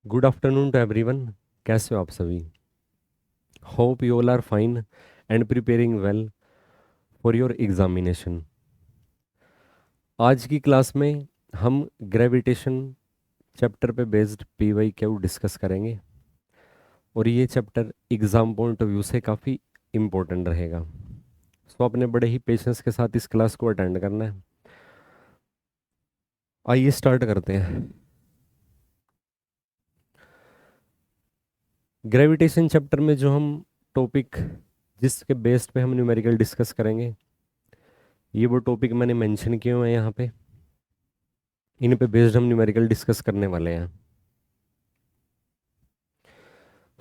Good afternoon to everyone. कैसे हो आप सभी? Hope you all are fine and preparing well for your examination. आज की क्लास में हम ग्रेविटेशन चैप्टर पे बेस्ड पीवाई क्यू डिस्कस करेंगे और ये chapter exam point of view से काफ़ी इम्पोर्टेंट रहेगा। सो आपने बड़े ही पेशेंस के साथ इस क्लास को अटेंड करना है। आइए स्टार्ट करते हैं। ग्रेविटेशन चैप्टर में जो हम टॉपिक जिसके बेस्ड पे हम न्यूमेरिकल डिस्कस करेंगे, ये वो टॉपिक मैंने मेंशन किए हुए हैं यहाँ पे। इन पे बेस्ड हम न्यूमेरिकल डिस्कस करने वाले हैं।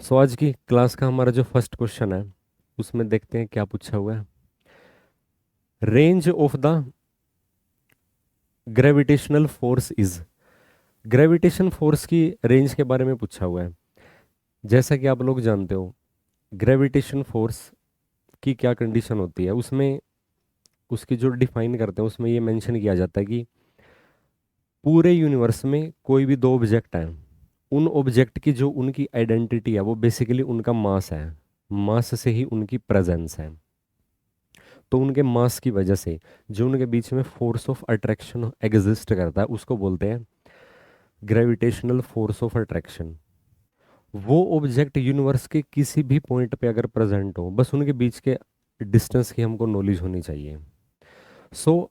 सो आज की क्लास का हमारा जो फर्स्ट क्वेश्चन है उसमें देखते हैं क्या पूछा हुआ है। Range of the gravitational force is. Gravitation force की रेंज के बारे में पूछा हुआ है। जैसा कि आप लोग जानते हो, ग्रेविटेशन फोर्स की क्या कंडीशन होती है, उसमें उसकी जो डिफाइन करते हैं उसमें ये मेंशन किया जाता है कि पूरे यूनिवर्स में कोई भी दो ऑब्जेक्ट हैं, उन ऑब्जेक्ट की जो उनकी आइडेंटिटी है वो बेसिकली उनका मास है। मास से ही उनकी प्रेजेंस है। तो उनके मास की वजह से जो उनके बीच में फोर्स ऑफ अट्रैक्शन एग्जिस्ट करता है उसको बोलते हैं ग्रेविटेशनल फोर्स ऑफ अट्रैक्शन। वो ऑब्जेक्ट यूनिवर्स के किसी भी पॉइंट पे अगर प्रेजेंट हो, बस उनके बीच के डिस्टेंस की हमको नॉलेज होनी चाहिए। सो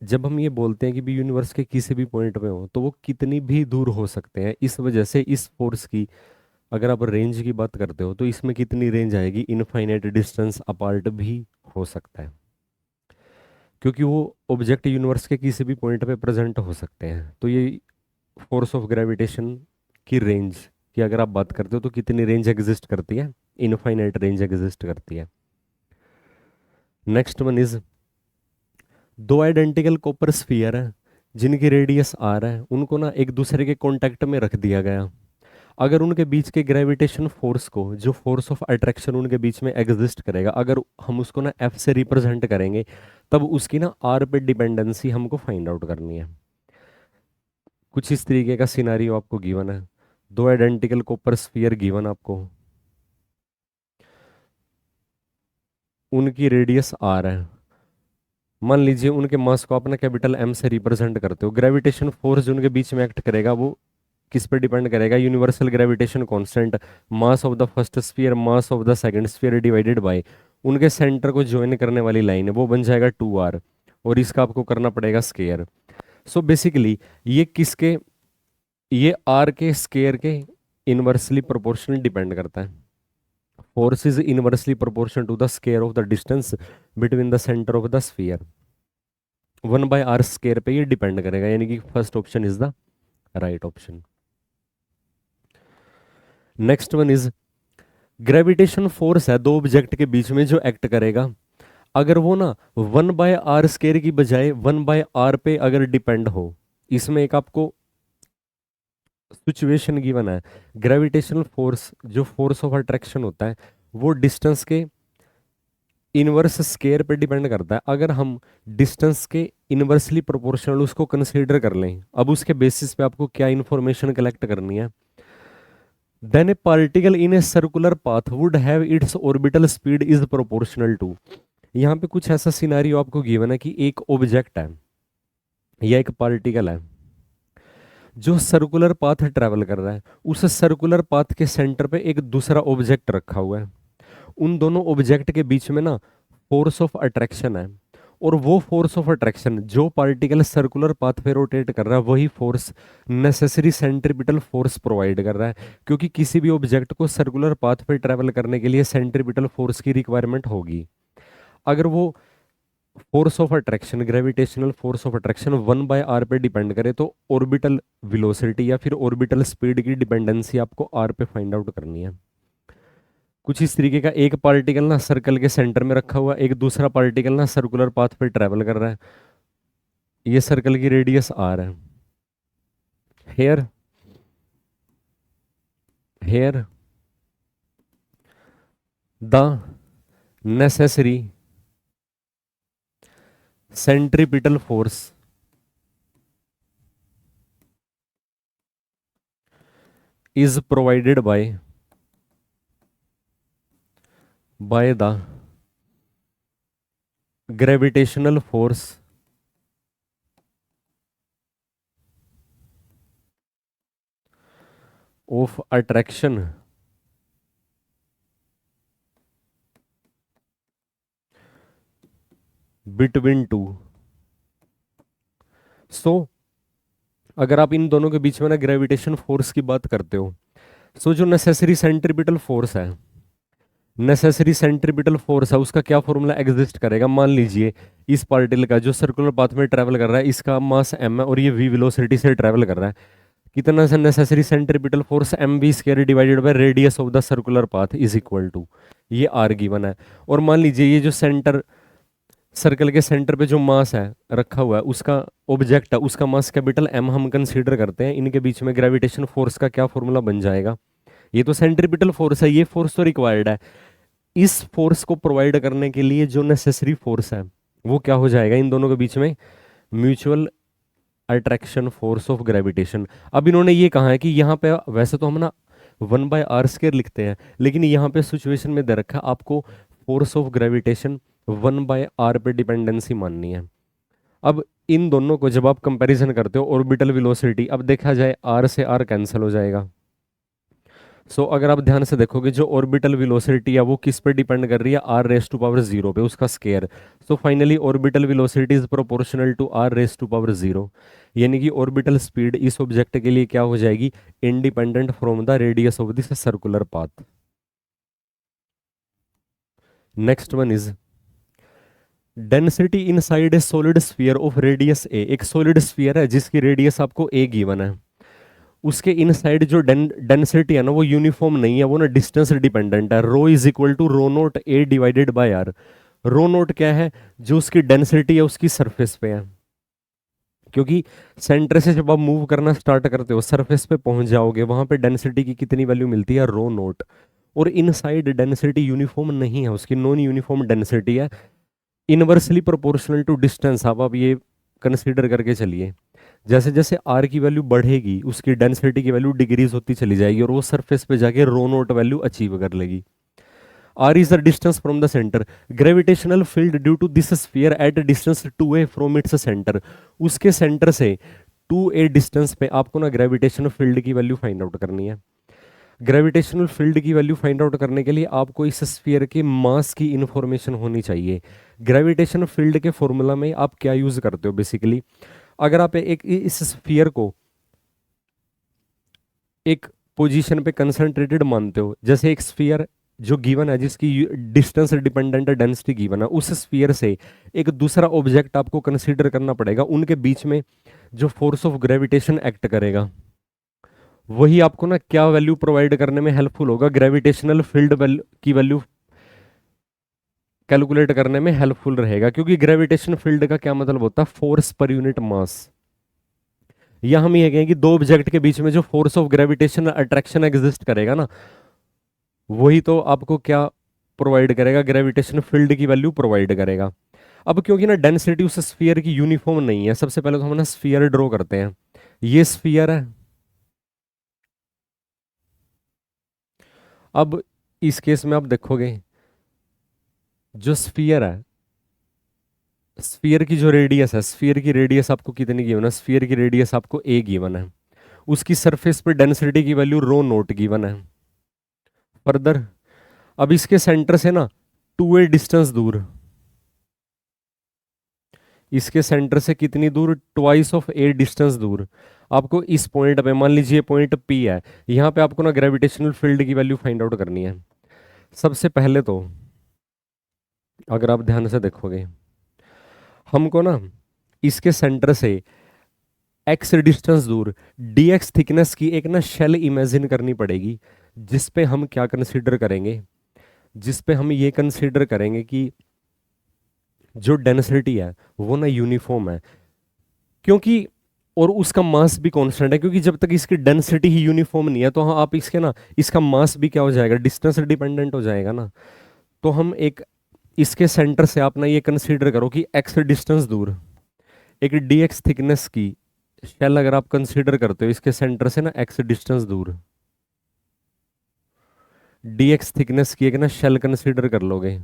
जब हम ये बोलते हैं कि भी यूनिवर्स के किसी भी पॉइंट पे हो तो वो कितनी भी दूर हो सकते हैं, इस वजह से इस फोर्स की अगर आप रेंज की बात करते हो तो इसमें कितनी रेंज आएगी, इनफाइनाइट डिस्टेंस अपार्ट भी हो सकता है, क्योंकि वो ऑब्जेक्ट यूनिवर्स के किसी भी पॉइंट पे प्रेजेंट हो सकते हैं। तो ये फोर्स ऑफ ग्रेविटेशन की रेंज की अगर आप बात करते हो तो कितनी रेंज एग्जिस्ट करती है, इनफाइनाइट रेंज एग्जिस्ट करती है। नेक्स्ट वन इज, दो आइडेंटिकल कॉपर स्फीयर है जिनकी रेडियस आर है, उनको ना एक दूसरे के कांटेक्ट में रख दिया गया। अगर उनके बीच के ग्रेविटेशन फोर्स को, जो फोर्स ऑफ अट्रैक्शन उनके बीच में एग्जिस्ट करेगा, अगर हम उसको ना एफ से रिप्रेजेंट करेंगे, तब उसकी ना आर पे डिपेंडेंसी हमको फाइंड आउट करनी है। कुछ इस तरीके का सिनारियो आपको गिवन है। दो आइडेंटिकल कॉपर स्फीयर गिवन आपको, उनकी रेडियस आर है। मान लीजिए उनके मास को अपना कैपिटल एम से रिप्रेजेंट करते हो। ग्रेविटेशन फोर्स जो उनके बीच में एक्ट करेगा वो किस पे डिपेंड करेगा? Universal gravitation constant, mass of the first sphere mass of the second sphere divided by उनके सेंटर को ज्वाइन करने वाली लाइन है, वो बन जाएगा 2r, और इसका आपको करना पड़ेगा स्केयर। सो बेसिकली ये किसके, ये आर के स्केयर के इनवर्सली प्रोपोर्शनल डिपेंड करता है। Force is inversely proportional to the square of the distance between the centre of the sphere. 1/r square पे ये डिपेंड करेगा, यानी कि first option is the right option. Next one is, gravitation force है दो object के बीच में जो एक्ट करेगा, अगर वो ना 1/r स्केयर की बजाय 1/r पे अगर डिपेंड हो। इसमें एक आपको सिचुएशन गिवन है। ग्रेविटेशनल फोर्स जो फोर्स ऑफ अट्रैक्शन होता है वो डिस्टेंस के इनवर्स स्केयर पे डिपेंड करता है। अगर हम डिस्टेंस के इनवर्सली प्रोपोर्शनल उसको कंसीडर कर लें, अब उसके बेसिस पे आपको क्या इंफॉर्मेशन कलेक्ट करनी है। Then a particle in a circular path would have its orbital speed is proportional to. यहाँ पे कुछ ऐसा सिनारियो आपको गिवन है कि एक ऑब्जेक्ट है या एक पार्टिकल है जो सर्कुलर पाथ ट्रेवल कर रहा है, उस सर्कुलर पाथ के सेंटर पे एक दूसरा ऑब्जेक्ट रखा हुआ है। उन दोनों ऑब्जेक्ट के बीच में ना फोर्स ऑफ अट्रैक्शन है, और वो फोर्स ऑफ अट्रैक्शन जो पार्टिकल सर्कुलर पाथ पे रोटेट कर रहा है वही force necessary centripetal force provide कर रहा है, क्योंकि किसी भी ऑब्जेक्ट को सर्कुलर पाथ पे ट्रेवल करने के लिए सेंट्रीपिटल फोर्स की रिक्वायरमेंट होगी। अगर वो force of attraction, gravitational force of attraction 1/r पे डिपेंड करे तो ऑर्बिटल वेलोसिटी या फिर ऑर्बिटल स्पीड की डिपेंडेंसी आपको r पे फाइंड आउट करनी है। कुछ इस तरीके का, एक पार्टिकल ना सर्कल के सेंटर में रखा हुआ, एक दूसरा पार्टिकल ना सर्कुलर पाथ पे ट्रेवल कर रहा है। ये सर्कल की रेडियस r है। Here here the necessary centripetal force is provided by the gravitational force of attraction between two. So अगर आप इन दोनों के बीच में ना ग्रेविटेशन फोर्स की बात करते हो, सो जो नेसेसरी सेंट्रीपिटल फोर्स है, नेसेसरी सेंट्रीपिटल फोर्स है, उसका क्या फॉर्मूला एग्जिस्ट करेगा। मान लीजिए इस पार्टिकल का जो सर्कुलर पाथ में ट्रेवल कर रहा है, इसका मास m है और ये v वेलोसिटी से ट्रेवल कर रहा है। कितना सा necessary centripetal force m v square divided by radius of the circular path is equal to, ये आर गिवन है। और मान लीजिए ये जो सेंटर, सर्कल के सेंटर पे जो मास है रखा हुआ है, उसका ऑब्जेक्ट है, उसका मास कैपिटल एम हम कंसीडर करते हैं। इनके बीच में ग्रेविटेशन फोर्स का क्या फॉर्मूला बन जाएगा। ये तो सेंट्रीपिटल फोर्स है, ये फोर्स तो रिक्वायर्ड है। इस फोर्स को प्रोवाइड करने के लिए जो नेसेसरी फोर्स है वो क्या हो जाएगा, इन दोनों के बीच में mutual attraction force of gravitation. अब इन्होंने ये कहा है कि यहाँ पे वैसे तो हम ना 1/r² लिखते हैं, लेकिन यहाँ पे सिचुएशन में दे रखा है आपको फोर्स ऑफ ग्रेविटेशन 1/r पे डिपेंडेंसी माननी है। अब इन दोनों को जब आप कंपैरिजन करते हो ऑर्बिटल वेलोसिटी, अब देखा जाए r से r कैंसिल हो जाएगा। सो अगर आप ध्यान से देखोगे जो ऑर्बिटल वेलोसिटी है वो किस पे डिपेंड कर रही है, r⁻0 पे, उसका square. So finally orbital velocity is proportional to r⁻0, यानी कि ऑर्बिटल स्पीड इस ऑब्जेक्ट के लिए क्या हो जाएगी, independent from the radius of this circular path. Next one is density inside a solid sphere of radius a। एक solid sphere है जिसकी रेडियस आपको a गिवन है, उसके इनसाइड जो डेंसिटी है ना वो यूनिफॉर्म नहीं है, वो ना डिस्टेंस डिपेंडेंट है। Rho is equal to rho naught A divided by R. Rho naught क्या है, जो उसकी डेंसिटी है उसकी सरफेस पे है, क्योंकि सेंटर से जब आप मूव करना स्टार्ट करते हो सरफेस पे पहुंच जाओगे, वहां पे डेंसिटी की कितनी वैल्यू मिलती है, रो नोट। और इनसाइड डेंसिटी यूनिफॉर्म नहीं है, उसकी नॉन यूनिफॉर्म डेंसिटी है, इनवर्सली प्रोपोर्शनल टू डिस्टेंस। आप ये कंसिडर करके चलिए, जैसे जैसे आर की वैल्यू बढ़ेगी उसकी डेंसिटी की वैल्यू डिक्रीज होती चली जाएगी और वो सरफेस पे जाके रो नोट वैल्यू अचीव कर लेगी। R is the distance from the centre, gravitational field due to this sphere at distance 2a from its centre. उसके सेंटर से 2a डिस्टेंस पे आपको ना ग्रेविटेशनल फील्ड की वैल्यू फाइंड आउट करनी है। ग्रेविटेशनल फील्ड की वैल्यू फाइंड आउट करने के लिए आपको इस स्फीयर के मास की इंफॉर्मेशन होनी चाहिए। ग्रेविटेशनल फील्ड के फॉर्मूला में आप क्या यूज करते हो बेसिकली, अगर आप एक इस स्फीयर को एक पोजीशन पे कंसंट्रेटेड मानते हो, जैसे एक स्फीयर जो गिवन है जिसकी डिस्टेंस डिपेंडेंट डेंसिटी गिवन है, उस स्फीयर से एक दूसरा ऑब्जेक्ट आपको कंसीडर करना पड़ेगा, उनके बीच में जो फोर्स ऑफ ग्रेविटेशन एक्ट करेगा वही आपको ना क्या वैल्यू प्रोवाइड करने में हेल्पफुल होगा, ग्रेविटेशनल फील्ड की वैल्यू कैलकुलेट करने में हेल्पफुल रहेगा। क्योंकि ग्रेविटेशन फील्ड का क्या मतलब होता है, फोर्स पर यूनिट मास। या हम ये कहें कि दो ऑब्जेक्ट के बीच में जो force of gravitation attraction exist करेगा ना, वही तो आपको क्या प्रोवाइड करेगा, ग्रेविटेशन फील्ड की वैल्यू प्रोवाइड करेगा। अब क्योंकि ना डेंसिटी उस स्फीयर की यूनिफॉर्म नहीं है, सबसे पहले तो हम ना स्फीयर ड्रॉ करते हैं। ये स्फीयर है, अब इस केस में आप देखोगे जो स्फीयर है, स्फीयर की जो रेडियस है, स्फीयर की रेडियस आपको कितनी गिवन है, स्फीयर की रेडियस आपको a गिवन है, उसकी सरफेस पे डेंसिटी की वैल्यू रो नोट गिवन है। फर्दर अब इसके सेंटर से ना 2a डिस्टेंस दूर, इसके सेंटर से कितनी दूर, ट्वाइस ऑफ a डिस्टेंस दूर आपको इस पॉइंट पे, मान लीजिए पॉइंट P है, यहाँ पे आपको ना ग्रेविटेशनल फील्ड की वैल्यू फाइंड आउट करनी है। सबसे पहले तो अगर आप ध्यान से देखोगे, हमको ना इसके सेंटर से x डिस्टेंस दूर dx थिकनेस की एक ना शेल इमेजिन करनी पड़ेगी, जिस पे हम क्या कंसीडर करेंगे, जिस पे हम ये कंसीडर करेंगे कि जो डेंसिटी है वो ना यूनिफॉर्म है, क्योंकि और उसका मास भी कांस्टेंट है, क्योंकि जब तक इसकी डेंसिटी ही यूनिफॉर्म नहीं है तो हाँ आप इसके ना इसका मास भी क्या हो जाएगा, डिस्टेंस डिपेंडेंट हो जाएगा ना। तो हम एक इसके सेंटर से आप ना ये कंसीडर करो कि x डिस्टेंस दूर एक dx थिकनेस की शेल अगर आप कंसीडर करते हो इसके सेंटर से ना x डिस्टेंस दूर, dx थिकनेस की एक ना शेल कंसीडर कर लोगे।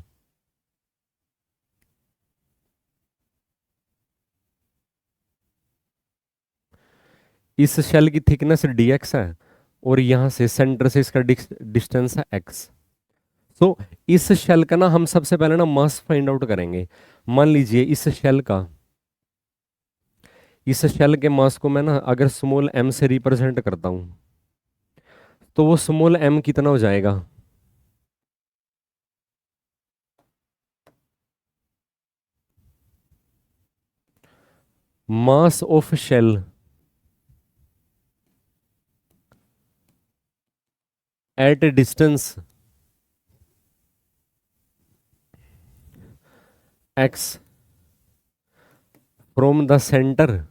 इस शेल की थिकनेस dx है और यहां से सेंटर से इसका डिस्टेंस है x। तो इस शेल का ना हम सबसे पहले ना मास फाइंड आउट करेंगे। मान लीजिए इस शेल के मास को मैं ना अगर स्मॉल m से रिप्रेजेंट करता हूं तो वो स्मॉल m कितना हो जाएगा? Mass of shell at a distance x from the centre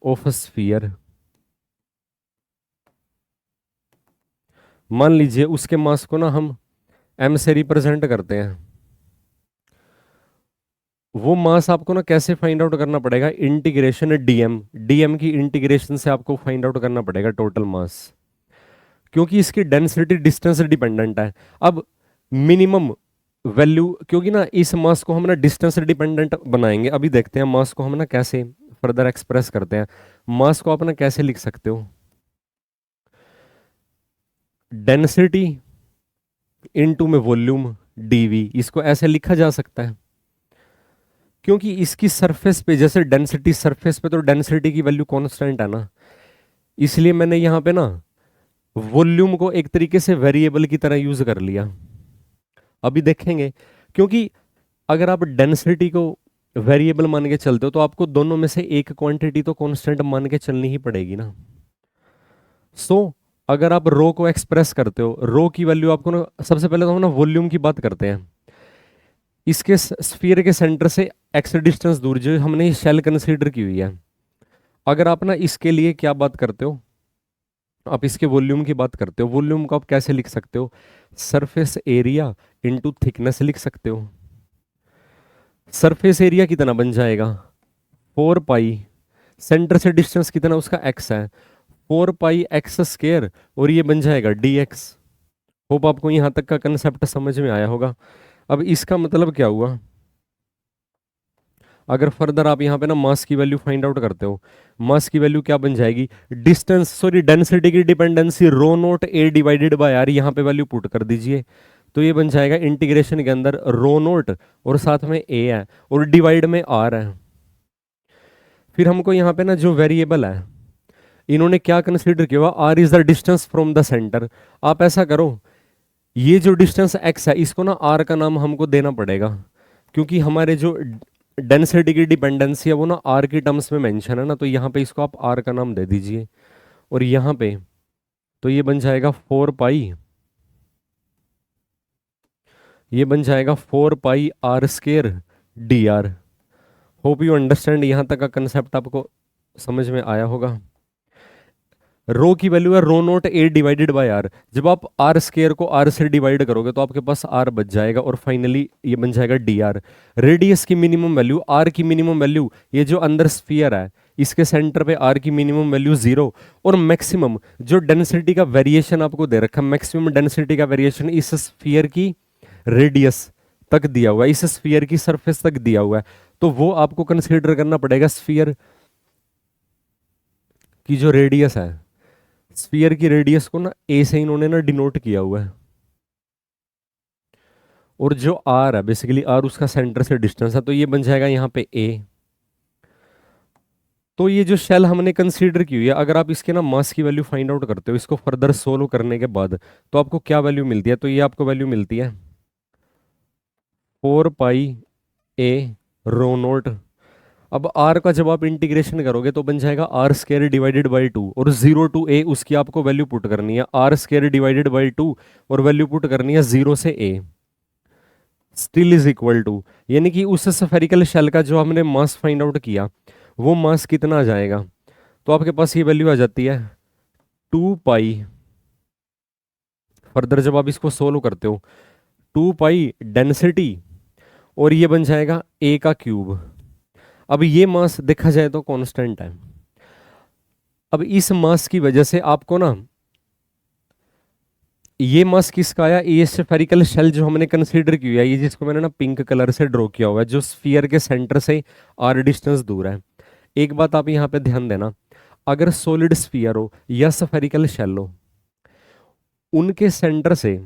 of sphere. मान लीजिए उसके मास को ना हम m से रिप्रेजेंट करते हैं। वो मास आपको ना कैसे फाइंड आउट करना पड़ेगा? इंटीग्रेशन डीएम की इंटीग्रेशन से आपको फाइंड आउट करना पड़ेगा टोटल मास, क्योंकि इसकी डेंसिटी डिस्टेंस डिपेंडेंट है। अब मिनिमम वैल्यू, क्योंकि ना इस मास को हम ना डिस्टेंस डिपेंडेंट बनाएंगे। अभी देखते हैं मास को हम ना कैसे फर्दर एक्सप्रेस करते हैं। मास को आप ना कैसे लिख सकते हो? डेंसिटी इनटू में वॉल्यूम डीवी, इसको ऐसे लिखा जा सकता है। क्योंकि इसकी सरफेस पे जैसे डेंसिटी, सरफेस पे तो डेंसिटी की वैल्यू कांस्टेंट है ना, इसलिए मैंने यहां पे ना वॉल्यूम को एक तरीके से वेरिएबल की तरह यूज कर लिया। अभी देखेंगे, क्योंकि अगर आप डेंसिटी को वेरिएबल मान के चलते हो तो आपको दोनों में से एक क्वांटिटी तो कांस्टेंट मान के चलनी ही पड़ेगी ना। सो अगर आप रो को एक्सप्रेस करते हो, रो की वैल्यू आपको ना, सबसे पहले तो हम ना वॉल्यूम की बात करते हैं। इसके स्फीयर के सेंटर से एक्स डिस्टेंस दूर जो हमने शेल कंसीडर की हुई है, अगर आप ना इसके लिए क्या बात करते हो, आप इसके वॉल्यूम की बात करते हो, वॉल्यूम को आप कैसे लिख सकते हो? सरफेस एरिया इनटू थिकनेस लिख सकते हो। सरफेस एरिया कितना बन जाएगा? 4 पाई, सेंटर से डिस्टेंस कितना उसका x है, 4 पाई x स्क्वायर, और ये बन जाएगा dx। होप आपको यहां तक का कंसेप्ट समझ में आया होगा। अब इसका मतलब क्या हुआ? अगर फर्दर आप यहाँ पे ना मास की वैल्यू फाइंड आउट करते हो, मास की वैल्यू क्या बन जाएगी? डिस्टेंस, सॉरी, डेंसिटी की dependency rho naught A divided by are, यहाँ पे वैल्यू पुट कर दीजिए। तो ये बन जाएगा इंटीग्रेशन के अंदर रो नोट और साथ में ए है और डिवाइड में आर है। फिर हमको यहाँ पे ना जो वेरिएबल है इन्होंने क्या कंसीडर किया? R is the distance from the centre. आप ऐसा करो, ये जो डिस्टेंस एक्स है इसको ना आर का नाम हमको देना पड़ेगा, क्योंकि हमारे जो डेंसिटी की डिपेंडेंसी है वो ना आर की टर्म्स में मेंशन है ना, तो यहाँ पे इसको आप आर का नाम दे दीजिए। और यहाँ पे तो ये बन जाएगा 4 पाई, ये बन जाएगा 4 पाई r² dr। Hope you understand, यहाँ तक का कंसेप्ट आपको समझ में आया होगा। रो की वैल्यू है rho naught A divided by R. जब आप आर स्क्वायर को आर से डिवाइड करोगे तो आपके पास आर बच जाएगा और फाइनली ये बन जाएगा डी आर। रेडियस की मिनिमम वैल्यू, आर की मिनिमम वैल्यू, ये जो अंदर स्फीयर है इसके सेंटर पे आर की मिनिमम वैल्यू 0, और मैक्सिमम जो डेंसिटी का वेरिएशन आपको दे रखा है, मैक्सिमम डेंसिटी का वेरिएशन इस स्फीयर की रेडियस तक दिया हुआ है, इस स्फीयर की सरफेस तक दिया हुआ है। तो वो आपको कंसीडर करना पड़ेगा स्फीयर की जो रेडियस है। स्फीयर की रेडियस को ना ए से इन्होंने ना डिनोट किया हुआ है, और जो आर है बेसिकली आर उसका सेंटर से डिस्टेंस है, तो ये बन जाएगा यहाँ पे ए। तो ये जो शेल हमने कंसीडर की हुई है, अगर आप इसके ना मास की वैल्यू फाइंड आउट करते हो इसको फर्दर सोल्व करने के बाद, तो आपको क्या वैल्यू मिलती है? तो ये आपको वैल्यू मिलती है 4 पाई a रो नोट। अब r का जब आप इंटीग्रेशन करोगे तो बन जाएगा r² डिवाइडेड बाई 2, और 0 to a उसकी आपको वैल्यू पुट करनी है, r² डिवाइडेड बाई 2 और वैल्यू पुट करनी है 0 से a, still is equal to, यानी कि उस स्फेरिकल शेल का जो हमने मास फाइंड आउट किया वो मास कितना आ जाएगा? तो आपके पास ये वैल्यू आ जाती है 2 पाई। फर्दर जब आप इसको सोल्व करते हो 2 पाई डेंसिटी, और ये बन जाएगा a का क्यूब। अब ये मास देखा जाए तो कांस्टेंट है। अब इस मास की वजह से आपको ना ये मास किसका आया, ये स्फेरिकल शेल जो हमने कंसीडर किया है, ये जिसको मैंने ना पिंक कलर से ड्रॉ किया हुआ है, जो स्फीयर के सेंटर से आर डिस्टेंस दूर है। एक बात आप यहाँ पे ध्यान देना, अगर सॉलिड स्फीयर हो या स्फेरिकल शेल हो, उनके सेंटर से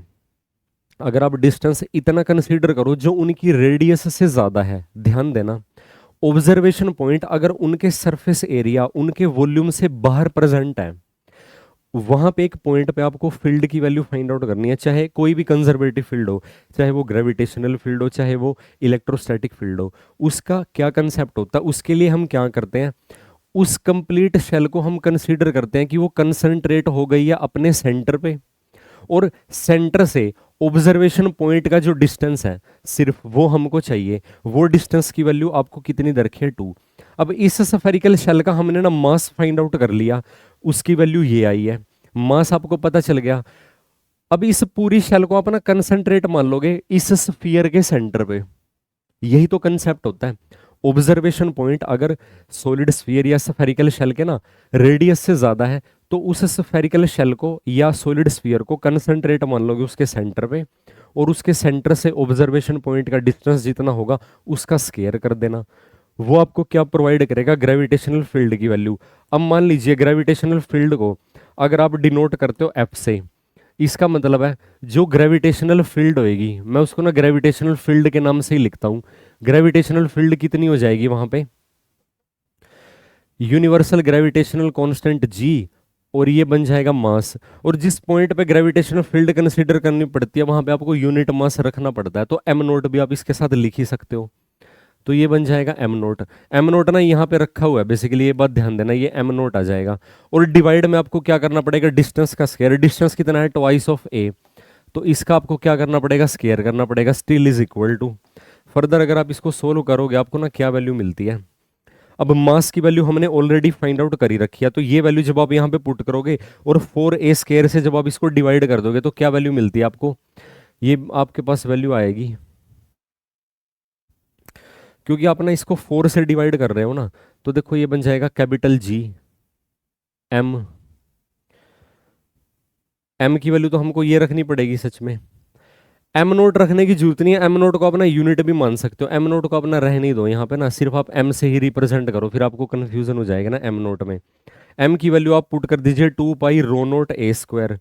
अगर आप डिस्टेंस इतना कंसीडर करो जो उनकी रेडियस से ज्यादा है, ध्यान देना, ऑब्जर्वेशन पॉइंट अगर उनके सरफेस एरिया उनके वॉल्यूम से बाहर प्रेजेंट है, वहां पे एक पॉइंट पे आपको फील्ड की वैल्यू फाइंड आउट करनी है, चाहे कोई भी कंजर्वेटिव फील्ड हो, चाहे वो ग्रेविटेशनल फील्ड हो, चाहे वो इलेक्ट्रोस्टैटिक फील्ड हो। उसका क्या कंसेप्ट होता है, उसके लिए हम क्या करते हैं, उस कंप्लीट शेल को हम कंसीडर करते हैं कि वो कंसंट्रेट हो गई है अपने सेंटर पे, और सेंटर से ऑब्जर्वेशन पॉइंट का जो डिस्टेंस है सिर्फ वो हमको चाहिए, वो डिस्टेंस की वैल्यू आपको कितनी दे रखी है, 2। अब इस स्फेरिकल शेल का हमने ना मास फाइंड आउट कर लिया, उसकी वैल्यू ये आई है, मास आपको पता चल गया। अब इस पूरी शेल को आप ना कंसंट्रेट मान लोगे इस स्फीयर के सेंटर पे, यही तो कंसेप्ट होता है। ऑब्जर्वेशन पॉइंट अगर सॉलिड स्फीयर या स्फेरिकल शेल के ना रेडियस से ज्यादा है, तो उस स्फेरिकल शेल को या सॉलिड स्फीयर को कंसंट्रेट मान लोगे उसके सेंटर पे, और उसके सेंटर से ऑब्जर्वेशन पॉइंट का डिस्टेंस जितना होगा उसका स्क्वायर कर देना। वो आपको क्या प्रोवाइड करेगा, ग्रेविटेशनल फील्ड की वैल्यू। अब मान लीजिए ग्रेविटेशनल फील्ड को अगर आप डिनोट करते हो एफ से, इसका मतलब है जो ग्रेविटेशनल फील्ड होएगी, मैं उसको ना ग्रेविटेशनल फील्ड के नाम से ही लिखता हूं, ग्रेविटेशनल फील्ड कितनी हो जाएगी वहां पे, यूनिवर्सल ग्रेविटेशनल कांस्टेंट जी, और ये बन जाएगा मास। और जिस पॉइंट पे ग्रेविटेशनल फील्ड कंसीडर करनी पड़ती है वहां पे आपको यूनिट मास रखना पड़ता है, तो एम नोट भी आप इसके साथ लिख ही सकते हो, तो ये बन जाएगा एम नोट। एम नोट ना यहाँ पे रखा हुआ है बेसिकली, ये बात ध्यान देना, ये एम नोट आ जाएगा। और डिवाइड में आपको क्या करना पड़ेगा, डिस्टेंस का स्क्वायर, डिस्टेंस कितना है, ट्वाइस ऑफ ए, तो इसका आपको क्या करना पड़ेगा, स्क्वायर करना पड़ेगा, still is equal to. Further अगर आप इसको सोल्व करोगे आपको ना क्या वैल्यू मिलती है, अब मास की वैल्यू हमने ऑलरेडी फाइंड आउट करी रखी है, तो ये वैल्यू जब आप यहाँ पे पुट करोगे और 4a² से जब आप इसको डिवाइड कर दोगे तो क्या वैल्यू मिलती है आपको, ये आपके पास वैल्यू आएगी, क्योंकि आप ना इसको 4 से डिवाइड कर रहे हो ना, तो देखो ये बन जाएगा कैपिटल जी एम। एम की वैल्यू तो हमको ये रखनी पड़ेगी सच में, एम नोट रखने की जरूरत नहीं है, एम नोट को अपना यूनिट भी मान सकते हो, एम नोट को अपना रह नहीं दो यहाँ पे ना, सिर्फ आप एम से ही रिप्रेजेंट करो, फिर आपको कंफ्यूजन हो जाएगा ना एम नोट में। एम की वैल्यू आप पुट कर दीजिए 2 पाई ρ0 a²,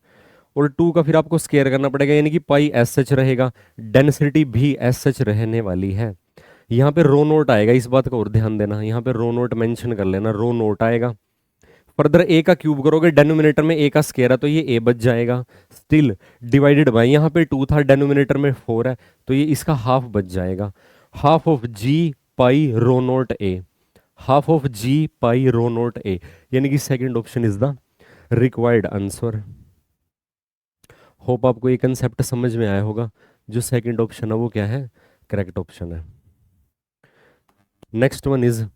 और 2 का फिर आपको स्केयर करना पड़ेगा, यानी कि पाई एस सच रहेगा, डेंसिटी भी एस सच रहने वाली है। यहाँ पे ρ0 आएगा, इस बात का और ध्यान देना, यहाँ पे ρ0 मेंशन कर लेना, ρ0 आएगा। फर्दर ए का क्यूब करोगे, डेनोमिनेटर में ए का स्केयर है तो ये ए बच जाएगा, स्टिल डिवाइडेड बाय, यहाँ पे 2 था, डेनोमिनेटर में 4 है, तो ये इसका हाफ बच जाएगा, half of G pi ρ0 a, half of G pi ρ0 a, यानी कि second option is the required answer. Hope आपको ये कंसेप्ट समझ में आया होगा, जो सेकंड ऑप्शन है वो क्या है, करेक्ट ऑप्शन है। नेक्स्ट वन इज,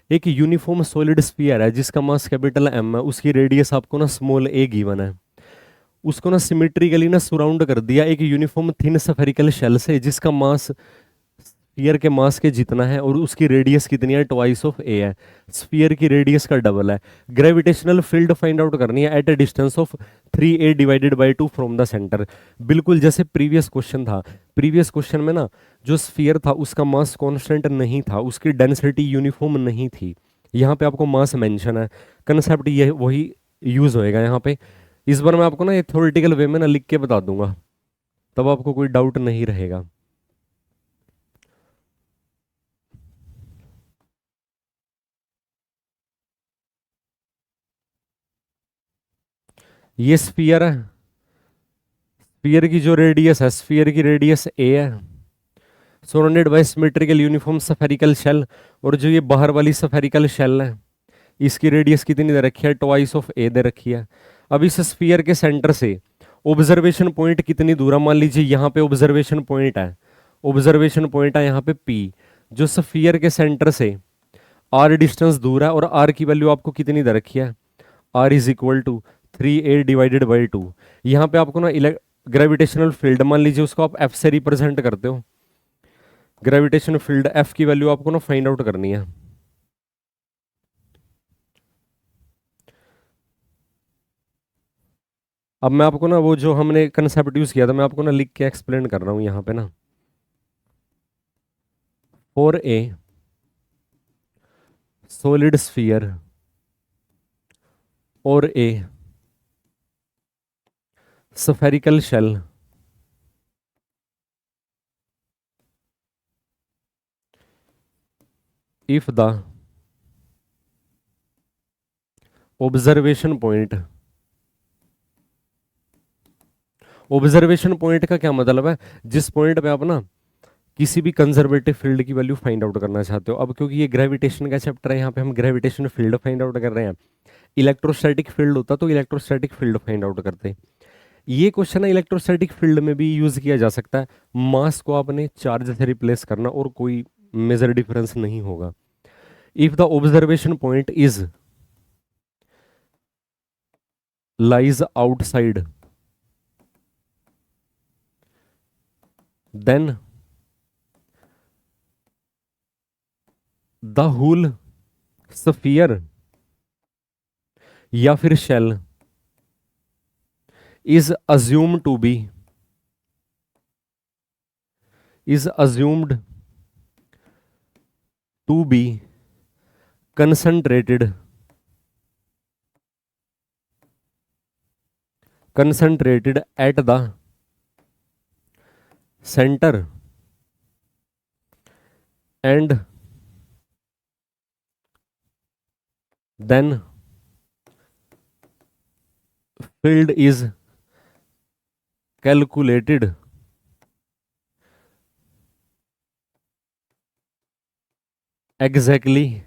एक यूनिफॉर्म सॉलिड स्फीयर है जिसका मास कैपिटल एम है, उसकी रेडियस आपको ना स्मॉल ए गिवन है, उसको ना सिमेट्रिकली ना सराउंड कर दिया एक यूनिफॉर्म थिन स्फेरिकल शेल से जिसका मास स्फीयर के मास के जितना है, और उसकी रेडियस कितनी है, ट्वाइस ऑफ ए है, स्फीयर की रेडियस का डबल है। ग्रेविटेशनल फील्ड फाइंड आउट करनी है at a distance of 3a divided by 2 from the centre, बिल्कुल जैसे प्रीवियस क्वेश्चन था। प्रीवियस क्वेश्चन में ना जो स्फीयर था उसका मास कांस्टेंट नहीं था, उसकी डेंसिटी यूनिफॉर्म नहीं थी, यहाँ पे आपको मास मेंशन है, कंसेप्ट ये वही यूज होएगा यहाँ पे। इस बार मैं आपको ना ये थ्योरेटिकल वे में ना लिख के बता दूंगा, तब आपको कोई डाउट नहीं रहेगा। ये स्फीयर है, स्फीयर की जो रेडियस है, स्फीयर की रेडियस ए है, surrounded by symmetrical uniform spherical shell, और जो ये बाहर वाली स्फेरिकल शेल है इसकी रेडियस कितनी दे रखी है, ट्वाइस ऑफ ए दे रखी है। अब इस स्फीयर के सेंटर से ऑब्जर्वेशन पॉइंट कितनी दूर है, मान लीजिए यहाँ पे ऑब्जर्वेशन पॉइंट है, ऑब्जर्वेशन पॉइंट है यहाँ पे पी, जो स्फीयर के सेंटर से आर डिस्टेंस दूर है, और आर की वैल्यू आपको कितनी दे रखी है, R is equal to 3a divided by 2। यहाँ पे आपको ना ग्रेविटेशनल फील्ड मान लीजिए उसको आप एफ से रिप्रेजेंट करते हो, ग्रेविटेशनल फील्ड एफ की वैल्यू आपको ना फाइंड आउट करनी है। अब मैं आपको ना वो जो हमने कंसेप्ट यूज किया था मैं आपको ना लिख के एक्सप्लेन कर रहा हूं यहाँ पे ना। फॉर ए सॉलिड स्फीयर और ए spherical shell, if the observation point, observation point का क्या मतलब है, जिस पॉइंट पे आप ना किसी भी कंजर्वेटिव फील्ड की वैल्यू फाइंड आउट करना चाहते हो। अब क्योंकि ये ग्रेविटेशन का चैप्टर है, यहाँ पे हम ग्रेविटेशन फील्ड फाइंड आउट कर रहे हैं। इलेक्ट्रोस्टैटिक फील्ड होता तो इलेक्ट्रोस्टैटिक फील्ड फाइंड आउट करते। ये क्वेश्चन है इलेक्ट्रोस्टैटिक फील्ड में भी यूज किया जा सकता है। मास को आपने चार्ज से रिप्लेस करना और कोई मेजर डिफरेंस नहीं होगा। If the observation point is lies outside, then the whole sphere या फिर shell is assumed to be concentrated at the center and then field is calculated exactly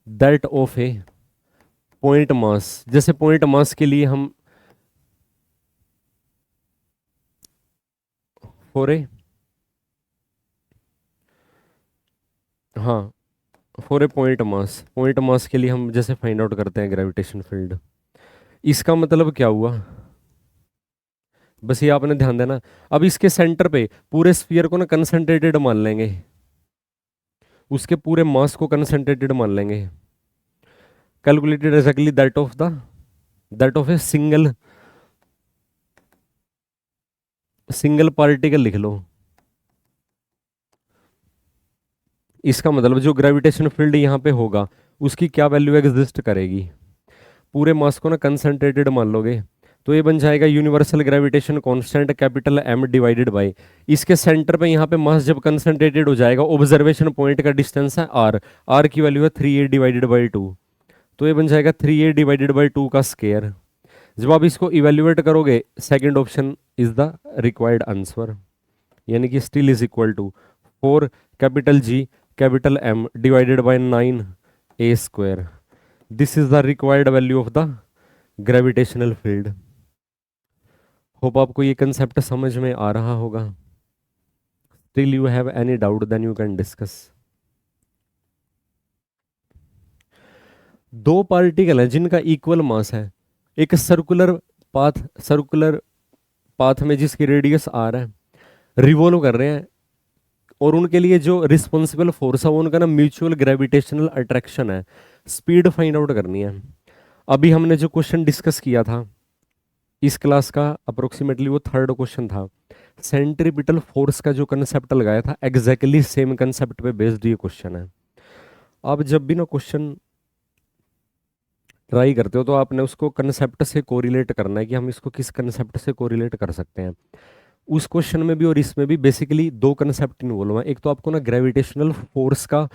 that of a point mass। जैसे point mass के लिए हम for a हाँ for a point mass के लिए हम जैसे फाइंड आउट करते हैं ग्रेविटेशन फील्ड। इसका मतलब क्या हुआ, बस ये आपने ध्यान देना। अब इसके सेंटर पे पूरे स्फीयर को ना कंसंट्रेटेड मान लेंगे, उसके पूरे मास को कंसंट्रेटेड मान लेंगे। Calculated exactly that of a single particle लिख लो। इसका मतलब जो ग्रेविटेशन फील्ड यहाँ पे होगा उसकी क्या वैल्यू एग्जिस्ट करेगी, पूरे मास को ना कंसंट्रेटेड मान लोगे तो ये बन जाएगा universal gravitation constant capital M divided by, इसके सेंटर पे यहाँ पे मास जब कंसंट्रेटेड हो जाएगा, ऑब्जर्वेशन पॉइंट का डिस्टेंस है आर की वैल्यू है 3a डिवाइडेड बाई 2, तो ये बन जाएगा 3a डिवाइडेड बाई 2 का स्केयर। जब आप इसको इवेल्युएट करोगे second option is the required answer, यानी कि still is equal to 4 capital G capital M divided by 9a square. This is the required value of the gravitational field. Hope आपको ये concept समझ में आ रहा होगा। Still you have any doubt then you can discuss. दो particle हैं जिनका इक्वल मास है, एक सर्कुलर पाथ में जिसकी रेडियस आर है, रिवॉल्व कर रहे हैं, और उनके लिए जो रिस्पॉन्सिबल फोर्स है वो उनका ना म्यूचुअल ग्रेविटेशनल अट्रैक्शन है। स्पीड फाइंड आउट करनी है। अभी हमने जो क्वेश्चन डिस्कस किया था इस क्लास का अप्रोक्सीमेटली वो थर्ड क्वेश्चन था, सेंट्रीपिटल फोर्स का जो कंसेप्ट लगाया था एग्जैक्टली सेम कंसेप्ट पे बेस्ड ये क्वेश्चन है। आप जब भी ना क्वेश्चन ट्राई करते हो तो आपने उसको कंसेप्ट से कोरिलेट करना है कि हम इसको किस कंसेप्ट से कोरिलेट कर सकते हैं। उस क्वेश्चन में भी और इसमें भी बेसिकली दो कंसेप्ट इन्वॉल्व हैं। एक तो आपको ना ग्रेविटेशनल फोर्स का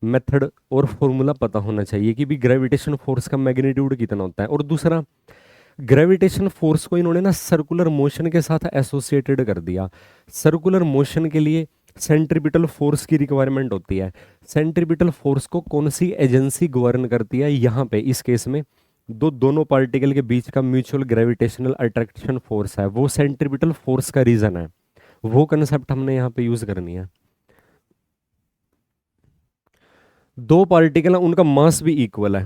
मेथड और फॉर्मूला पता होना चाहिए कि भी ग्रेविटेशन फोर्स का मैग्नीट्यूड कितना होता है, और दूसरा ग्रेविटेशन फोर्स को इन्होंने ना सर्कुलर मोशन के साथ एसोसिएटेड कर दिया। सर्कुलर मोशन के लिए सेंट्रीपिटल फोर्स की रिक्वायरमेंट होती है। सेंट्रीपिटल फोर्स को कौन सी एजेंसी गवर्न करती है, यहाँ पे इस केस में दोनों पार्टिकल के बीच का म्यूचुअल ग्रेविटेशनल अट्रैक्शन फोर्स है, वो सेंट्रीपिटल फोर्स का रीजन है। वो कंसेप्ट हमने यहाँ पे यूज करनी है। दो पार्टिकल है उनका मास भी इक्वल है।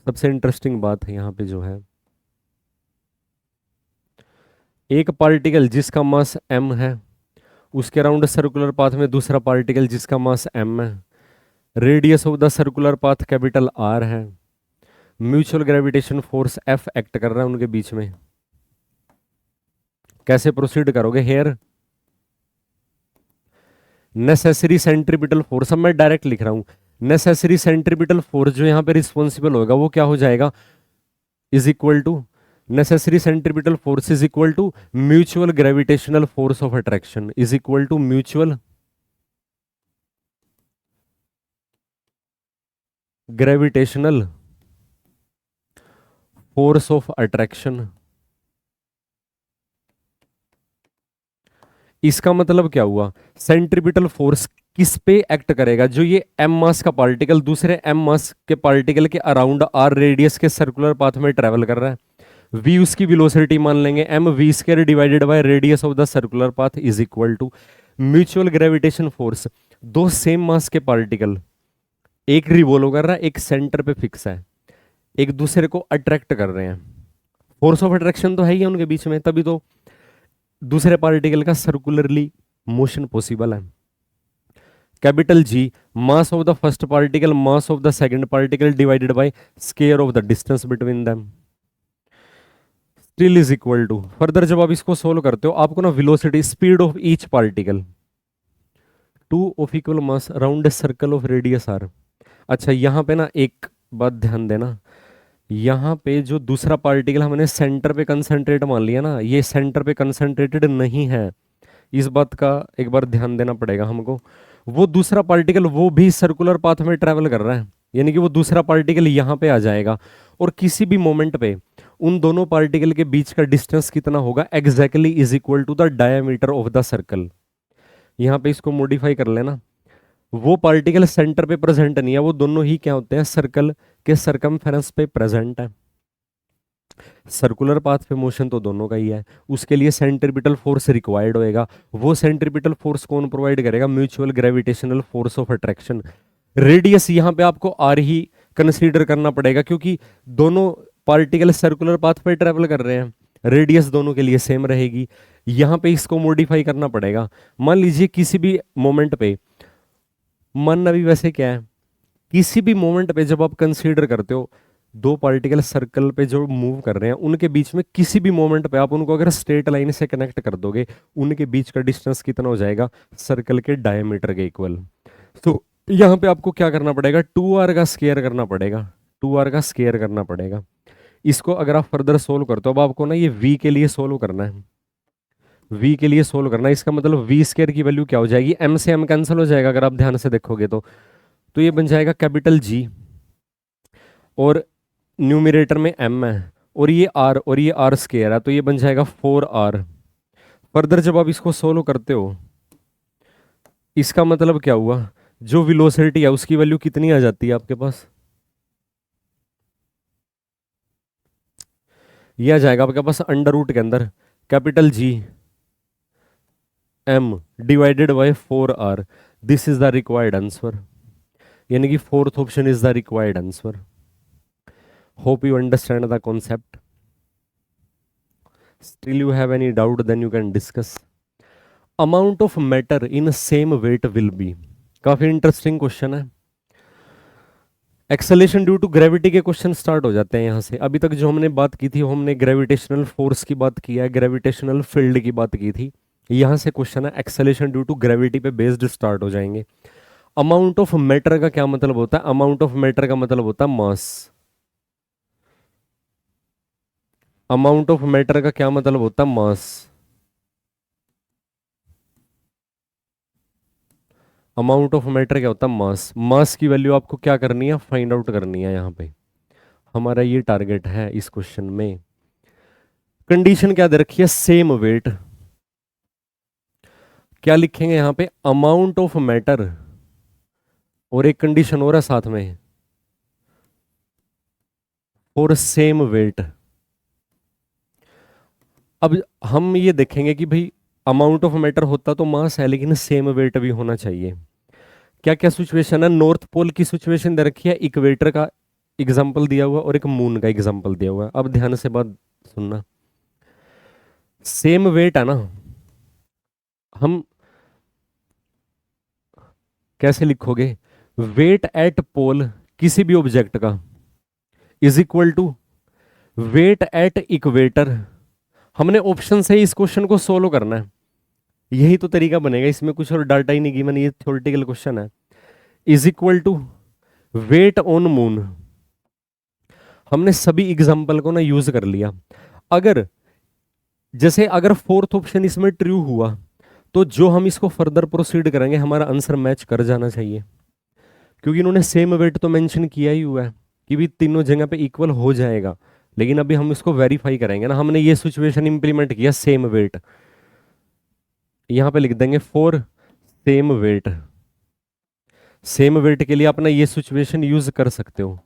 सबसे इंटरेस्टिंग बात है यहाँ पे जो है, एक पार्टिकल जिसका मास m है उसके अराउंड सर्कुलर पाथ में दूसरा पार्टिकल जिसका मास m है, radius of the circular path capital R है, mutual gravitation force F act कर रहा है उनके बीच में, कैसे प्रोसीड करोगे हेयर? नेसेसरी सेंट्रीपिटल फोर्स, अब मैं डायरेक्ट लिख रहा हूं, नेसेसरी सेंट्रीपिटल फोर्स जो यहां पे रिस्पॉन्सिबल होगा वो क्या हो जाएगा, is equal to, necessary centripetal force is equal to mutual gravitational force of attraction, is equal to mutual gravitational force of attraction. इसका मतलब क्या हुआ, सेंट्रीपिटल फोर्स किस पे एक्ट करेगा, जो ये एम मास का पार्टिकल दूसरे एम मास के पार्टिकल के अराउंड आर रेडियस के सर्कुलर पाथ में ट्रेवल कर रहा है, v उसकी वेलोसिटी मान लेंगे, m v square divided by radius of the circular path is equal to mutual gravitation force. दो सेम मास के पार्टिकल, एक रिवॉल्व कर रहा है एक सेंटर पे फिक्स है, एक दूसरे को अट्रैक्ट कर रहे हैं, फोर्स ऑफ अट्रैक्शन तो है ही है उनके बीच में, तभी तो दूसरे पार्टिकल का सर्कुलरली मोशन पॉसिबल है। Capital G, mass of the first particle mass of the second particle divided by square of the distance between them still is equal to, further जब आप इसको सोल्व करते हो आपको ना velocity speed of each particle two of equal mass around a circle of radius R. अच्छा यहां पे ना एक बात ध्यान देना, यहाँ पे जो दूसरा पार्टिकल हमने सेंटर पे कंसंट्रेट मान लिया ना, ये सेंटर पे कंसंट्रेटेड नहीं है, इस बात का एक बार ध्यान देना पड़ेगा हमको। वो दूसरा पार्टिकल वो भी सर्कुलर पाथ में ट्रेवल कर रहा है, यानी कि वो दूसरा पार्टिकल यहाँ पे आ जाएगा और किसी भी मोमेंट पे उन दोनों पार्टिकल के बीच का डिस्टेंस कितना होगा, exactly is equal to the diameter of the circle. यहाँ पे इसको मॉडिफाई कर लेना, वो पार्टिकल सेंटर पे प्रेजेंट नहीं है, वो दोनों ही क्या होते हैं, सर्कल के सरकमफेरेंस पे प्रेजेंट है। सर्कुलर पाथ पे मोशन तो दोनों का ही है, उसके लिए सेंट्रीपिटल फोर्स रिक्वायर्ड होएगा, वो सेंट्रीपिटल फोर्स कौन प्रोवाइड करेगा, mutual gravitational force of attraction. Radius यहाँ पे आपको आर ही कंसीडर करना पड़ेगा क्योंकि दोनों पार्टिकल सर्कुलर पाथ पे ट्रेवल कर रहे हैं, रेडियस दोनों के लिए सेम रहेगी। यहाँ पे इसको मॉडिफाई करना पड़ेगा, मान लीजिए किसी भी मोमेंट पे, मानना भी वैसे क्या है, किसी भी मोमेंट पे जब आप कंसीडर करते हो दो पार्टिकल सर्कल पे जो मूव कर रहे हैं उनके बीच में किसी भी मोमेंट पे आप उनको अगर स्ट्रेट लाइन से कनेक्ट कर दोगे, उनके बीच का डिस्टेंस कितना हो जाएगा, सर्कल के डायमीटर के इक्वल। तो यहाँ पे आपको क्या करना पड़ेगा, 2r का स्क्वायर करना पड़ेगा, 2r का स्क्वायर करना पड़ेगा। इसको अगर आप फर्दर सोल्व करते हो, अब आपको ना ये v के लिए सोल्व करना है, v के लिए सोल्व करना है, इसका मतलब v स्क्वायर की वैल्यू क्या हो जाएगी, m से m कैंसिल हो जाएगा अगर आप ध्यान से देखोगे तो ये बन जाएगा कैपिटल G और न्यूमरेटर में m है और ये r और ये r स्क्वायर है, तो ये बन जाएगा 4r। फर्दर जब आप इसको सोल्व करते हो, इसका मतलब क्या हुआ, जो वेलोसिटी है उसकी वैल्यू कितनी आ जाती है आपके पास, ये आ जाएगा आपके पास अंडर रूट के अंदर capital G m divided by 4r। This is the required answer, यानी कि fourth option is the required answer. Hope you understand the concept. Still you have any doubt then you can discuss. Amount of matter in same weight will be, काफी interesting question है। Acceleration due to gravity के question start हो जाते हैं यहाँ से। अभी तक जो हमने बात की थी वो हमने ग्रेविटेशनल फोर्स की बात की है, ग्रेविटेशनल फील्ड की बात की थी, यहाँ से क्वेश्चन है एक्सेलेरेशन ड्यू टू ग्रेविटी पे बेस्ड स्टार्ट हो जाएंगे। अमाउंट ऑफ मैटर का क्या मतलब होता है, अमाउंट ऑफ मैटर का मतलब होता है मास। अमाउंट ऑफ मैटर का क्या मतलब होता है, मास। अमाउंट ऑफ मैटर क्या होता है, मास। मास की वैल्यू आपको क्या करनी है, फाइंड आउट करनी है। यहाँ पे हमारा ये टारगेट है इस क्वेश्चन में। कंडीशन क्या दे रखी है, सेम वेट। क्या लिखेंगे यहाँ पे, अमाउंट ऑफ मैटर और एक कंडीशन और है साथ में, और सेम वेट। अब हम ये देखेंगे कि भाई अमाउंट ऑफ मैटर होता तो मास है लेकिन सेम वेट भी होना चाहिए। क्या क्या सिचुएशन है, नॉर्थ पोल की सिचुएशन दे रखी है, इक्वेटर का एग्जांपल दिया हुआ और एक मून का एग्जांपल दिया हुआ है। अब ध्यान से बात सुनना, सेम वेट है ना, हम कैसे लिखोगे, वेट एट पोल किसी भी ऑब्जेक्ट का is equal to weight at equator. हमने ऑप्शन से ही इस क्वेश्चन को सोल्व करना है, यही तो तरीका बनेगा, इसमें कुछ और डाटा ही नहीं गिवन, ये थ्योरेटिकल क्वेश्चन है। Is equal to weight on moon. हमने सभी एग्जाम्पल को ना यूज कर लिया। अगर जैसे अगर फोर्थ ऑप्शन इसमें ट्रू हुआ तो जो हम इसको फर्दर प्रोसीड करेंगे हमारा आंसर मैच कर जाना चाहिए, क्योंकि इन्होंने सेम वेट तो मेंशन किया ही हुआ है कि भी तीनों जगह पे इक्वल हो जाएगा। लेकिन अभी हम इसको वेरीफाई करेंगे ना, हमने ये सिचुएशन इंप्लीमेंट किया सेम वेट, यहां पे लिख देंगे for same weight. Same weight के लिए अपना ये सिचुएशन यूज कर सकते हो,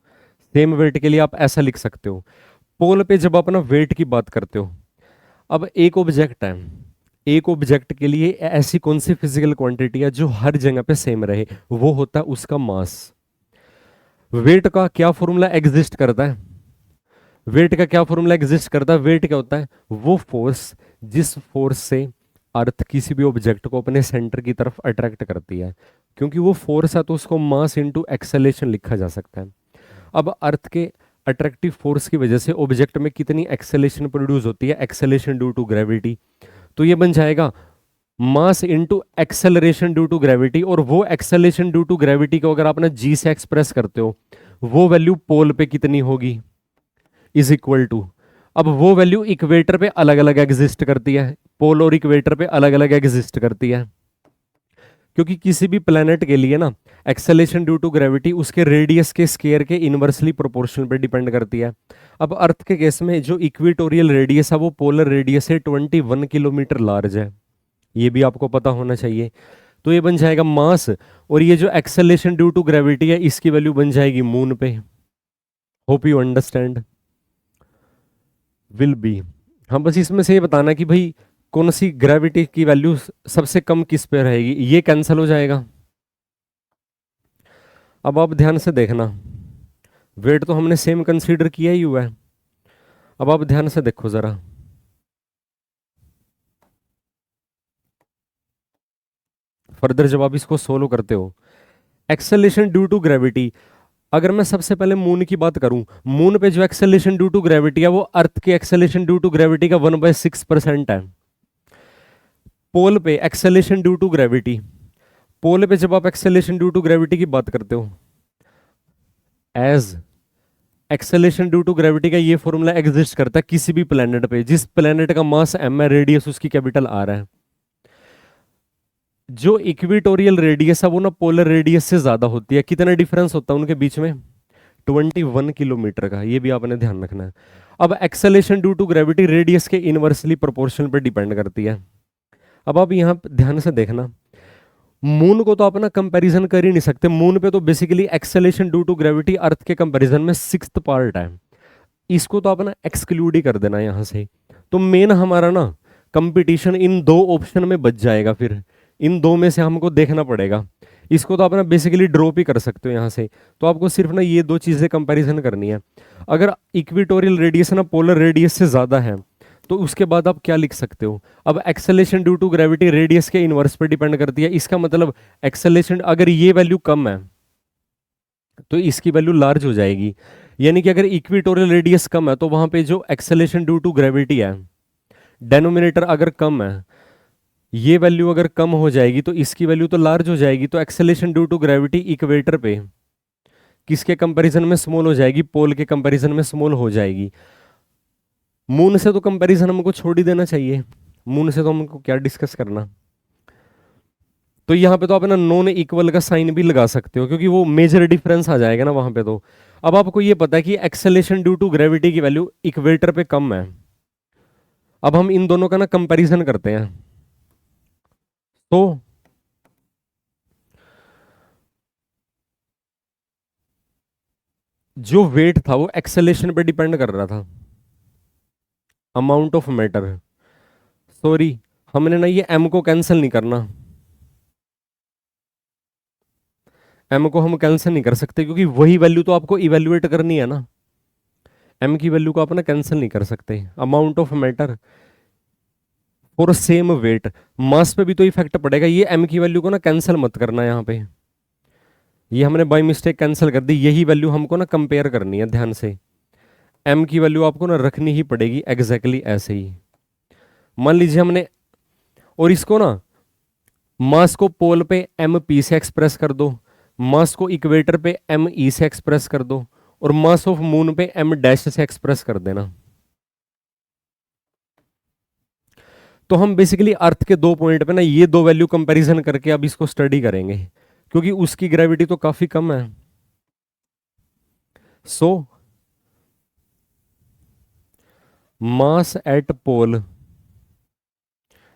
सेम वेट के लिए आप ऐसा लिख सकते हो। पोल पे जब अपना वेट की बात करते हो, अब एक ऑब्जेक्ट है, एक ऑब्जेक्ट के लिए ऐसी कौन सी फिजिकल क्वांटिटी है जो हर जगह पे सेम रहे, वो होता है उसका मास। वेट का क्या फॉर्मूला एग्जिस्ट करता है, वेट का क्या फॉर्मूला एग्जिस्ट करता है, वेट क्या होता है, वो फोर्स जिस फोर्स से अर्थ किसी भी ऑब्जेक्ट को अपने सेंटर की तरफ अट्रैक्ट करती है। क्योंकि वो फोर्स है तो उसको मास इनटू एक्सेलेरेशन लिखा जा सकता है। अब अर्थ के अट्रैक्टिव फोर्स की वजह से ऑब्जेक्ट में कितनी एक्सेलेरेशन प्रोड्यूस होती है, एक्सेलेरेशन ड्यू टू ग्रेविटी, तो ये बन जाएगा mass into acceleration due to gravity. और वो एक्सेलरेशन ड्यू टू ग्रेविटी को अगर आप ना जी से एक्सप्रेस करते हो, वो वैल्यू पोल पे कितनी होगी, इज इक्वल टू, अब वो वैल्यू इक्वेटर पे अलग अलग एग्जिस्ट करती है, पोल और इक्वेटर पे अलग अलग एग्जिस्ट करती है। क्योंकि किसी भी प्लेनेट के लिए ना एक्सेलेरेशन ड्यू टू ग्रेविटी उसके रेडियस के स्केयर के इनवर्सली प्रोपोर्शनल पे डिपेंड करती है। अब अर्थ के केस में जो इक्वेटोरियल रेडियस है वो पोलर रेडियस से 21 किलोमीटर लार्ज है, ये भी आपको पता होना चाहिए। तो ये बन जाएगा मास, और ये जो एक्सेलेरेशन ड्यू टू ग्रेविटी है इसकी वैल्यू बन जाएगी मून पे। Hope you understand, will be. हम बस इसमें से ये बताना कि भाई कौन सी ग्रेविटी की वैल्यू सबसे कम किस पे रहेगी, ये कैंसिल हो जाएगा। अब आप ध्यान से देखना, वेट तो हमने सेम कंसीडर किया ही हुआ है। अब आप ध्यान से देखो जरा, फर्दर जब आप इसको सोल्व करते हो, एक्सेलरेशन ड्यू टू ग्रेविटी, अगर मैं सबसे पहले मून की बात करूं, मून पे जो एक्सेलरेशन ड्यू टू ग्रेविटी है वो अर्थ के एक्सेलरेशन ड्यू टू ग्रेविटी का 1/6% है। पोल पे एक्सेलरेशन ड्यू टू ग्रेविटी, पोल पे जब आप एक्सेलरेशन ड्यू टू ग्रेविटी की बात करते हो, as acceleration due to gravity का ये फॉर्मूला एग्जिस्ट करता है किसी भी प्लेनेट पे जिस प्लेनेट का मास m है, रेडियस उसकी कैपिटल R है। जो इक्वेटोरियल रेडियस है वो ना पोलर रेडियस से ज्यादा होती है, कितना डिफरेंस होता है उनके बीच में, 21 किलोमीटर का, ये भी आपने ध्यान रखना है। अब acceleration due to gravity radius के इनवर्सली प्रोपोर्शनल पर डिपेंड करती है। अब आप यहाँ ध्यान से देखना, मून को तो आप ना कंपैरिजन कर ही नहीं सकते, मून पे तो basically acceleration due to gravity earth के कंपैरिजन में 6th पार्ट है, इसको तो आप ना एक्सक्लूड ही कर देना यहाँ से। तो मेन हमारा ना कंपटीशन इन दो ऑप्शन में बच जाएगा, फिर इन दो में से हमको देखना पड़ेगा। इसको तो आप ना बेसिकली ड्रॉप ही कर सकते हो यहाँ से, तो आपको सिर्फ ना ये दो चीजें कंपैरिजन करनी है। अगर इक्वेटोरियल रेडियस ना पोलर रेडियस से ज्यादा है तो उसके बाद आप क्या लिख सकते हो, अब acceleration due to gravity radius के इनवर्स पर डिपेंड करती है, इसका मतलब एक्सेलरेशन अगर ये वैल्यू कम है तो इसकी वैल्यू लार्ज हो जाएगी। यानी कि अगर इक्वेटोरियल रेडियस कम है तो वहां पे जो एक्सेलरेशन ड्यू टू ग्रेविटी है, डेनोमिनेटर अगर कम है, ये वैल्यू अगर कम हो जाएगी तो इसकी वैल्यू तो लार्ज हो जाएगी। तो acceleration due to gravity equator पे किसके कंपैरिजन में स्मॉल हो जाएगी, पोल के कंपैरिजन में स्मॉल हो जाएगी। मून से तो कंपैरिजन हमको छोड़ ही देना चाहिए, मून से तो हमको क्या डिस्कस करना। तो यहाँ पे तो आप ना नॉन इक्वल का साइन भी लगा सकते हो क्योंकि वो मेजर डिफरेंस आ जाएगा ना वहां पे। तो अब आपको ये पता है कि एक्सेलरेशन ड्यू टू ग्रेविटी की वैल्यू इक्वेटर पे कम है। अब हम इन दोनों का ना कंपैरिजन करते हैं, तो जो वेट था वो एक्सेलरेशन पे डिपेंड कर रहा था, अमाउंट ऑफ मैटर, सॉरी हमने ना ये m को कैंसिल नहीं करना, m को हम कैंसिल नहीं कर सकते क्योंकि वही वैल्यू तो आपको इवेल्युएट करनी है ना, m की वैल्यू को आप ना कैंसिल नहीं कर सकते। Amount of matter for same weight, mass पे भी तो इफेक्ट पड़ेगा, ये m की वैल्यू को ना कैंसिल मत करना, यहाँ पे ये हमने बाय मिस्टेक कैंसिल कर दी, यही वैल्यू हमको ना कंपेयर करनी है ध्यान से। एम की वैल्यू आपको ना रखनी ही पड़ेगी एग्जैक्टली ऐसे ही। मान लीजिए हमने, और इसको ना मास को पोल पे एम पी से एक्सप्रेस कर दो, मास को इक्वेटर पे एम ई से एक्सप्रेस कर दो, और मास ऑफ मून पे एम डैश से एक्सप्रेस कर देना। तो हम बेसिकली अर्थ के दो पॉइंट पे ना ये दो वैल्यू कंपैरिजन करके अब इसको स्टडी करेंगे, क्योंकि उसकी ग्रेविटी तो काफी कम है। So mass at pole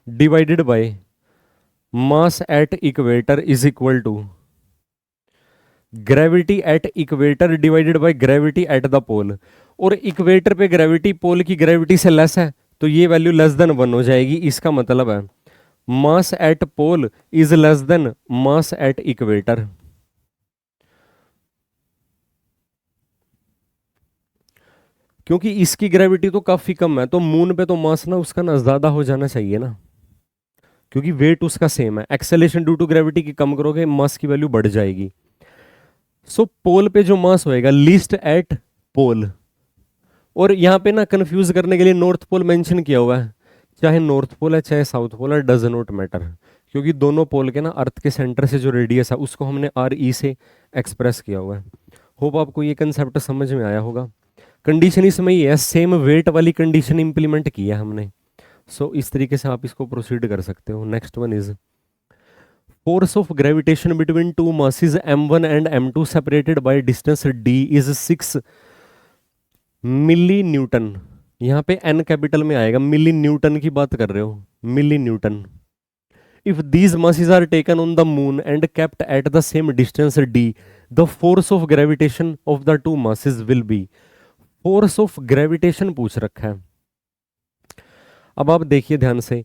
divided by mass at equator is equal to gravity at equator divided by gravity at the pole. और इक्वेटर पे ग्रेविटी पोल की ग्रेविटी से लेस है, तो ये वैल्यू लेस देन 1 हो जाएगी। इसका मतलब है mass at pole is less than mass at equator. क्योंकि इसकी ग्रेविटी तो काफी कम है, तो मून पे तो मास ना उसका ना ज्यादा हो जाना चाहिए ना, क्योंकि वेट उसका सेम है। एक्सेलेरेशन ड्यू टू ग्रेविटी की कम करोगे मास की वैल्यू बढ़ जाएगी। सो पोल पे जो मास होएगा लीस्ट एट पोल, और यहां पे ना कंफ्यूज करने के लिए नॉर्थ पोल मेंशन किया हुआ है। चाहे नॉर्थ पोल है चाहे साउथ पोल है, डज नॉट मैटर, क्योंकि दोनों पोल के ना अर्थ के सेंटर से जो रेडियस है उसको हमने आर ई से एक्सप्रेस किया हुआ है। होप आपको ये कंसेप्ट समझ में आया होगा। कंडीशन इसमें ही है, सेम वेट वाली कंडीशन इंप्लीमेंट की है हमने। सो इस तरीके से आप इसको प्रोसीड कर सकते हो। Next one is force of gravitation between two masses m1 and m2 separated by distance d is 6 millinewton. यहाँ पे n कैपिटल में आएगा, मिली न्यूटन की बात कर रहे हो, milli newton. If these masses are taken on the moon and kept at the same distance d, the force of gravitation of the two masses will be। Force of gravitation पूछ रखा है। अब आप देखिए ध्यान से,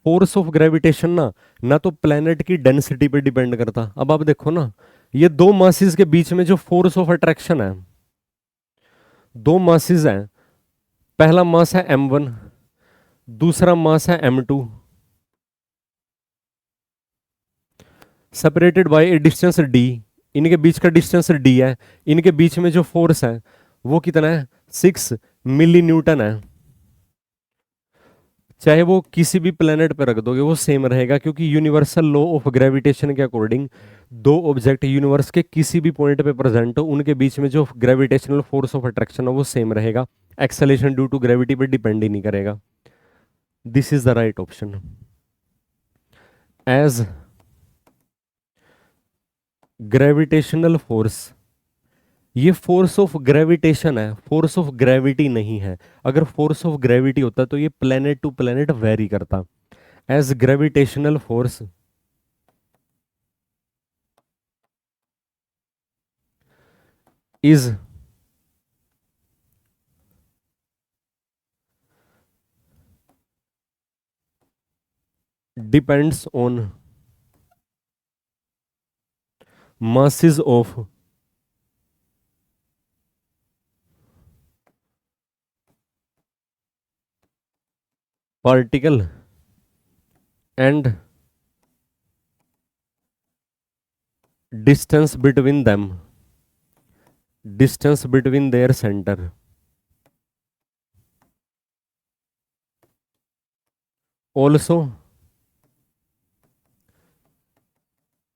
फोर्स ऑफ ग्रेविटेशन ना ना तो प्लेनेट की डेंसिटी पे डिपेंड करता। अब आप देखो ना, ये दो मासेस के बीच में जो फोर्स ऑफ अट्रैक्शन है, दो मासेस हैं, पहला मास है m1, दूसरा मास है m2, separated by A distance d। इनके बीच का डिस्टेंस d है, इनके बीच में जो फोर्स है वो कितना है, 6 मिली न्यूटन है। चाहे वो किसी भी प्लेनेट पर रख दोगे वो सेम रहेगा, क्योंकि यूनिवर्सल लॉ ऑफ ग्रेविटेशन के अकॉर्डिंग दो ऑब्जेक्ट यूनिवर्स के किसी भी पॉइंट पे प्रेजेंट हो, उनके बीच में जो ग्रेविटेशनल फोर्स ऑफ अट्रैक्शन है वो सेम रहेगा। एक्सेलेरेशन ड्यू टू ग्रेविटी पे डिपेंड ही नहीं करेगा। This is the right option. As gravitational force, ये फोर्स ऑफ ग्रेविटेशन है, फोर्स ऑफ ग्रेविटी नहीं है। अगर फोर्स ऑफ ग्रेविटी होता तो ये प्लेनेट टू प्लेनेट वेरी करता। As gravitational force is depends on masses of particle and distance between them, distance between their center। Also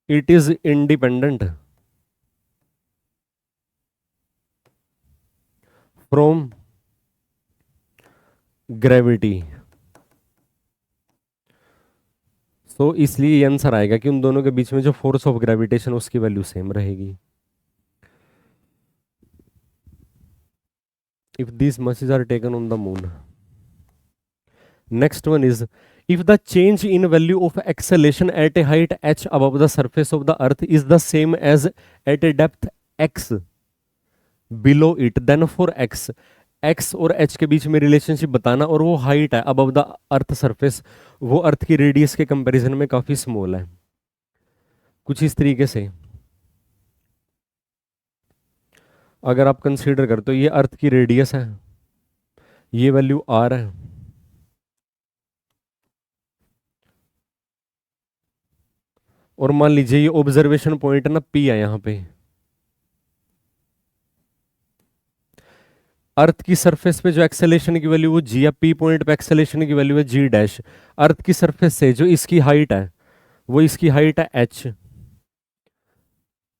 it is independent from gravity। सो इसलिए ये answer आएगा कि उन दोनों के बीच में जो फोर्स ऑफ ग्रेविटेशन उसकी वैल्यू सेम रहेगी। If this masses are taken on the moon। Next one is, if the change in value of acceleration at a height h above the surface of the earth is the same as at a depth x below it, then for x, x और h के बीच में relationship बताना, और वो height है above the earth surface, वो अर्थ की radius के कंपैरिजन में काफी स्मॉल है। कुछ इस तरीके से अगर आप कंसीडर करते हो, ये अर्थ की रेडियस है, ये वैल्यू r है, और मान लीजिए ये ऑब्जर्वेशन पॉइंट ना P है यहाँ पे। अर्थ की सरफेस पे जो एक्सेलेरेशन की वैल्यू वो जी है, पी पॉइंट पे एक्सेलेरेशन की वैल्यू है जी डैश। अर्थ की सरफेस से जो इसकी हाइट है वो इसकी हाइट है h,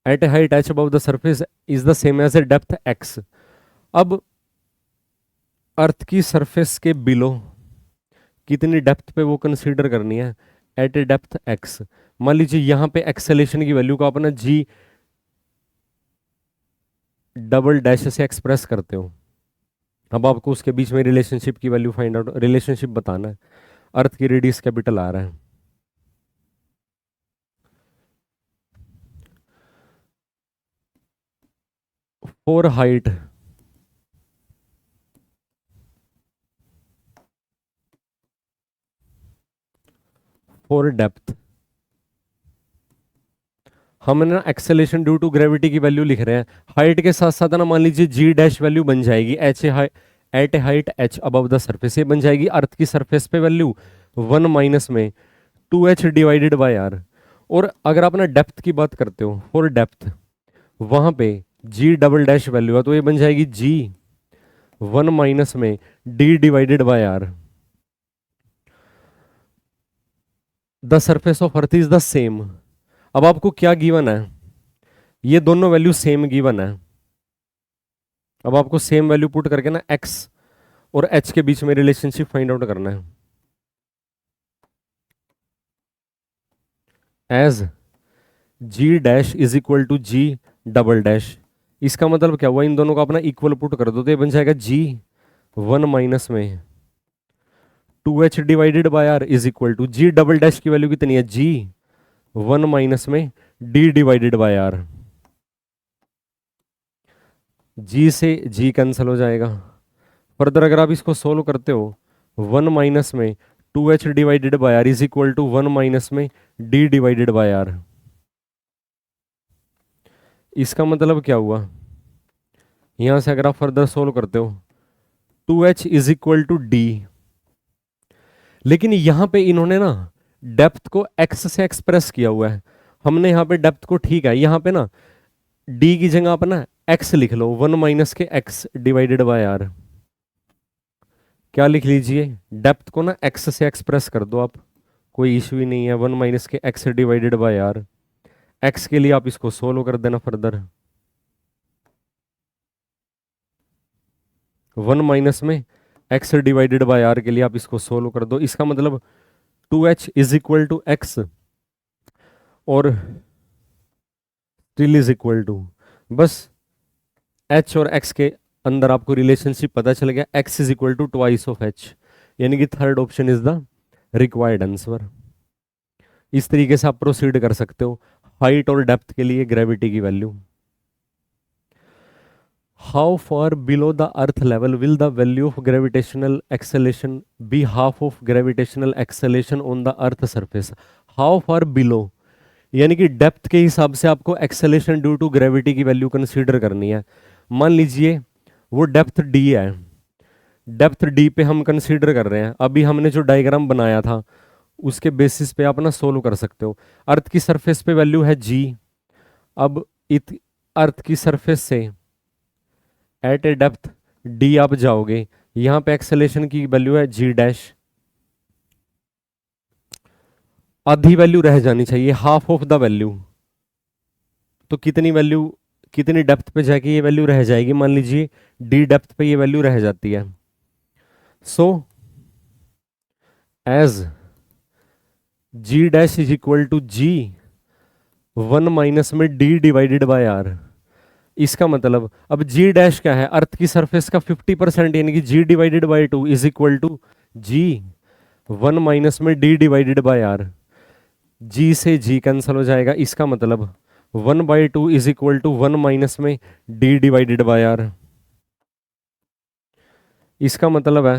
at a height h above the surface is the same as a depth x. अब अर्थ की सरफेस के बिलो कितनी डेप्थ पे वो कंसीडर करनी है, एट ए डेप्थ एक्स। मान लीजिए यहाँ पे एक्सेलेरेशन की वैल्यू को अपना जी डबल डैश से एक्सप्रेस करते हो। अब आपको उसके बीच में रिलेशनशिप की वैल्यू फाइंड आउट, रिलेशनशिप बताना है। अर्थ की रेडियस कैपिटल आ रहा है, फॉर हाइट फॉर डेप्थ हम ना एक्सेलेरेशन ड्यू टू ग्रेविटी की वैल्यू लिख रहे हैं। हाइट के साथ साथ ना मान लीजिए जी डैश वैल्यू बन जाएगी h a at a height h above the surface, ये बन जाएगी अर्थ की सरफेस पे वैल्यू 1 माइनस में 2h डिवाइडेड बाय आर। और अगर आप ना डेप्थ की बात करते हो फॉर डेप्थ, वहां पे जी डबल डैश वैल्यू है तो ये बन जाएगी जी 1 माइनस में D divided by R. The surface of earth is the same. अब आपको क्या गिवन है, ये दोनों वैल्यू सेम गिवन है। अब आपको सेम वैल्यू पुट करके ना एक्स और एच के बीच में रिलेशनशिप फाइंड आउट करना है। As g dash is equal to g double dash, इसका मतलब क्या हुआ, इन दोनों को अपना इक्वल पुट कर दो तो ये बन जाएगा जी 1 माइनस में 2h divided by R is equal to g double dash की वैल्यू कितनी है जी 1 माइनस में डी डिवाइडेड बाय आर। जी से जी कैंसिल हो जाएगा। फर्दर अगर आप इसको सोल्व करते हो 1 माइनस में 2h divided by R is equal to 1 minus में डी डिवाइडेड बाय आर। इसका मतलब क्या हुआ, यहां से अगर आप फर्दर सोल्व करते हो 2h is equal to D, लेकिन यहां पे इन्होंने ना डेप्थ को x से एक्सप्रेस किया हुआ है। हमने यहाँ पे डेप्थ को, ठीक है, यहाँ पे ना d की जगह आप ना x लिख लो, 1 माइनस के x डिवाइडेड बाय आर। क्या लिख लीजिए, डेप्थ को ना x से एक्सप्रेस कर दो आप, कोई इशू ही नहीं है। 1 माइनस के x divided by R, x के लिए आप इसको सोल्व कर देना फर्दर। 1 माइनस में x डिवाइडेड बाय आर के लिए आप इसको सोल्व कर दो। इसका मतलब 2h is equal to x और स्टिल इज इक्वल टू, बस h और x के अंदर आपको रिलेशनशिप पता चल गया, x is equal to twice of h, यानी कि third option is the required answer. इस तरीके से आप प्रोसीड कर सकते हो हाइट और डेप्थ के लिए ग्रेविटी की वैल्यू। How far below the earth level will the value of gravitational acceleration be half of gravitational acceleration on the earth surface. How far below यानी कि डेप्थ के हिसाब से आपको एक्सेलेरेशन ड्यू टू ग्रेविटी की वैल्यू कंसीडर करनी है। मान लीजिए वो डेप्थ डी है, डेप्थ डी पे हम कंसीडर कर रहे हैं। अभी हमने जो डायग्राम बनाया था उसके बेसिस पे आप ना सोल्व कर सकते हो। अर्थ की सरफेस पे वैल्यू है जी। अब अर्थ की सरफेस से एट ए डेप्थ डी आप जाओगे, यहां पे एक्सेलेरेशन की वैल्यू है जी डैश, आधी वैल्यू रह जानी चाहिए, हाफ ऑफ द वैल्यू। तो कितनी वैल्यू, कितनी डेप्थ पे जाके ये वैल्यू रह जाएगी, मान लीजिए डी डेप्थ पे ये वैल्यू रह जाती है। So as g dash is equal to ji 1 minus में डी डिवाइडेड बाय आर। इसका मतलब अब जी डैश क्या है, अर्थ की सरफेस का 50%, यानी कि G divided by 2 is equal to ji 1 minus में डी डिवाइडेड बाय आर। जी से जी कैंसिल हो जाएगा, इसका मतलब 1/2 इज इक्वल टू 1 माइनस में डी डिवाइडेड बाय आर। इसका मतलब है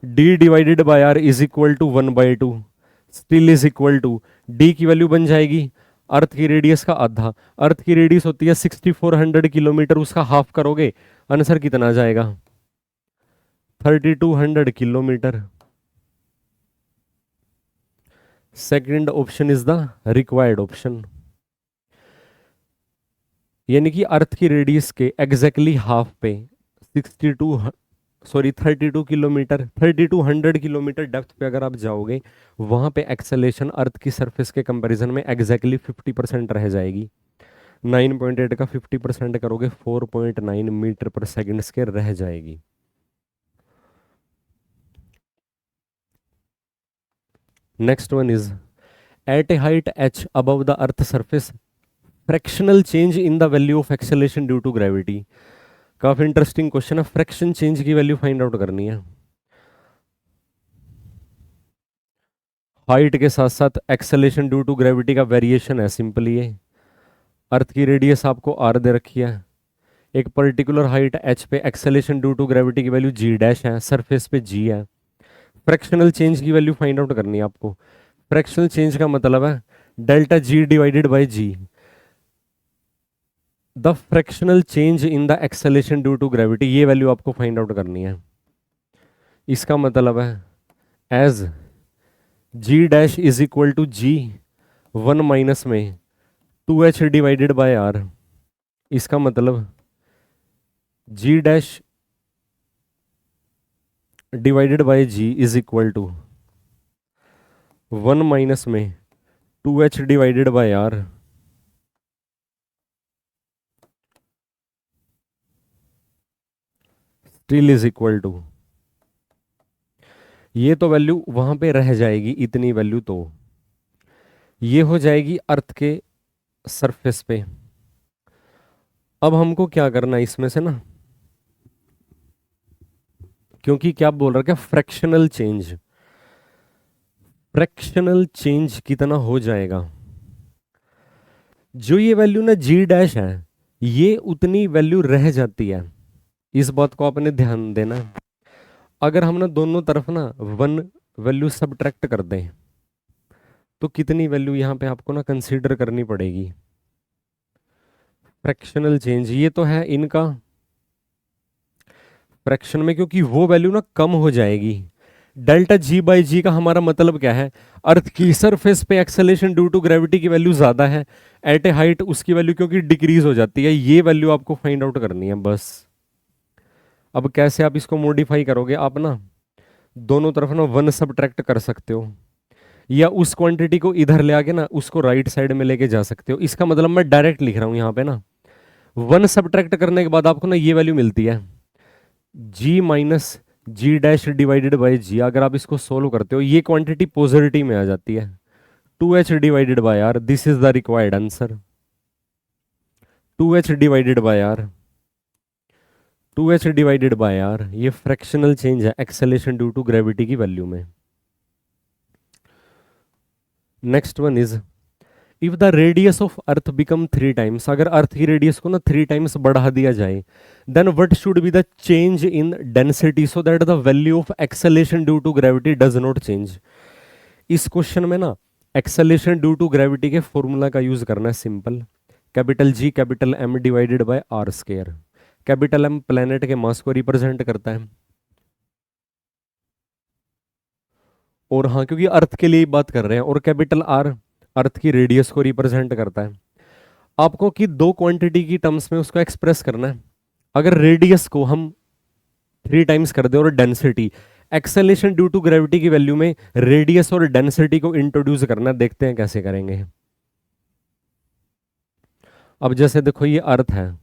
D divided by R is equal to 1/2, still is equal to D की वैल्यू बन जाएगी अर्थ की रेडियस का आधा। अर्थ की रेडियस होती है 6400 किलोमीटर, उसका हाफ करोगे आंसर कितना आ जाएगा 3200 kilometre. Second option is the required option, यानी कि अर्थ की रेडियस के एग्जैक्टली हाफ पे 32 किलोमीटर 3200 किलोमीटर डेप्थ पे अगर आप जाओगे, वहां पे एक्सेलेरेशन अर्थ की सरफेस के कंपैरिजन में एग्जैक्टली 50% रह जाएगी। 9.8 का 50% करोगे 4.9 मीटर पर सेकंड स्क्वायर रह जाएगी। Next one is at a height h above the earth surface fractional change in the value of acceleration due to gravity. काफी इंटरेस्टिंग क्वेश्चन है, फ्रैक्शन चेंज की वैल्यू फाइंड आउट करनी है। Height के साथ साथ एक्सेलेरेशन ड्यू टू ग्रेविटी का variation है सिंपली ये। अर्थ की रेडियस आपको r दे रखी है, एक पर्टिकुलर हाइट h पे एक्सेलेरेशन ड्यू टू ग्रेविटी की वैल्यू g डैश है, सरफेस पे g है। फ्रैक्शनल चेंज की वैल्यू फाइंड आउट करनी है आपको। फ्रैक्शनल चेंज का मतलब है delta g divided by g, the fractional change in the acceleration due to gravity, ये वैल्यू आपको फाइंड आउट करनी है। इसका मतलब है as g dash is equal to g 1 minus में 2h डिवाइडेड बाय r। इसका मतलब g dash divided by g is equal to 1 minus में 2h divided by r still is equal to, ये तो वैल्यू वहां पे रह जाएगी, इतनी वैल्यू तो ये हो जाएगी अर्थ के सरफेस पे। अब हमको क्या करना है इसमें से ना, क्योंकि क्या बोल रहा है, फ्रैक्शनल चेंज, फ्रैक्शनल चेंज कितना हो जाएगा, जो ये वैल्यू ना g डैश है ये उतनी वैल्यू रह जाती है। इस बात को आपने ध्यान देना। अगर हम ना दोनों तरफ ना 1 वैल्यू सब्ट्रैक्ट कर दें तो कितनी वैल्यू यहां पे आपको ना कंसीडर करनी पड़ेगी। फ्रैक्शनल चेंज ये तो है इनका फ्रैक्शन में, क्योंकि वो वैल्यू ना कम हो जाएगी। डेल्टा जी बाई जी का हमारा मतलब क्या है, अर्थ की सरफेस पे एक्सेलेरेशन ड्यू टू ग्रेविटी की वैल्यू ज्यादा है, एट ए हाइट उसकी वैल्यू क्योंकि डिक्रीज हो जाती है। ये वैल्यू आपको फाइंड आउट करनी है बस। अब कैसे आप इसको मॉडिफाई करोगे, आप ना दोनों तरफ ना 1 सब्ट्रैक्ट कर सकते हो, या उस क्वांटिटी को इधर ले आके ना उसको राइट साइड में लेके जा सकते हो। इसका मतलब मैं डायरेक्ट लिख रहा हूं यहाँ पे ना, 1 सब्ट्रैक्ट करने के बाद आपको ना ये वैल्यू मिलती है g minus G dash divided by G. अगर आप इसको सोल्व करते हो ये क्वांटिटी पॉजिटिव में आ जाती है, 2h divided by R, this is the required answer. 2h divided by R, 2h divided by R, ये फ्रैक्शनल चेंज है एक्सेलेरेशन ड्यू टू ग्रेविटी की वैल्यू में। Next one is if the radius of earth become 3 times, अगर earth की radius को ना 3 times बढ़ा दिया जाए, then what should be the change in density so that the value of acceleration due to gravity does not change. इस question में ना एक्सेलेरेशन ड्यू टू ग्रेविटी के फॉर्मूला का यूज करना है simple, capital G capital M divided by R square. Capital M planet के mass को represent करता है, और हाँ क्योंकि अर्थ के लिए बात कर रहे हैं, और कैपिटल आर अर्थ की रेडियस को रिप्रेजेंट करता है। आपको कि दो क्वांटिटी की टर्म्स में उसको एक्सप्रेस करना है। अगर रेडियस को हम 3 टाइम्स कर दे और density, acceleration due to gravity की वैल्यू में रेडियस और डेंसिटी को इंट्रोड्यूस करना, देखते हैं कैसे करेंगे। अब जैसे देखो ये अर्थ है,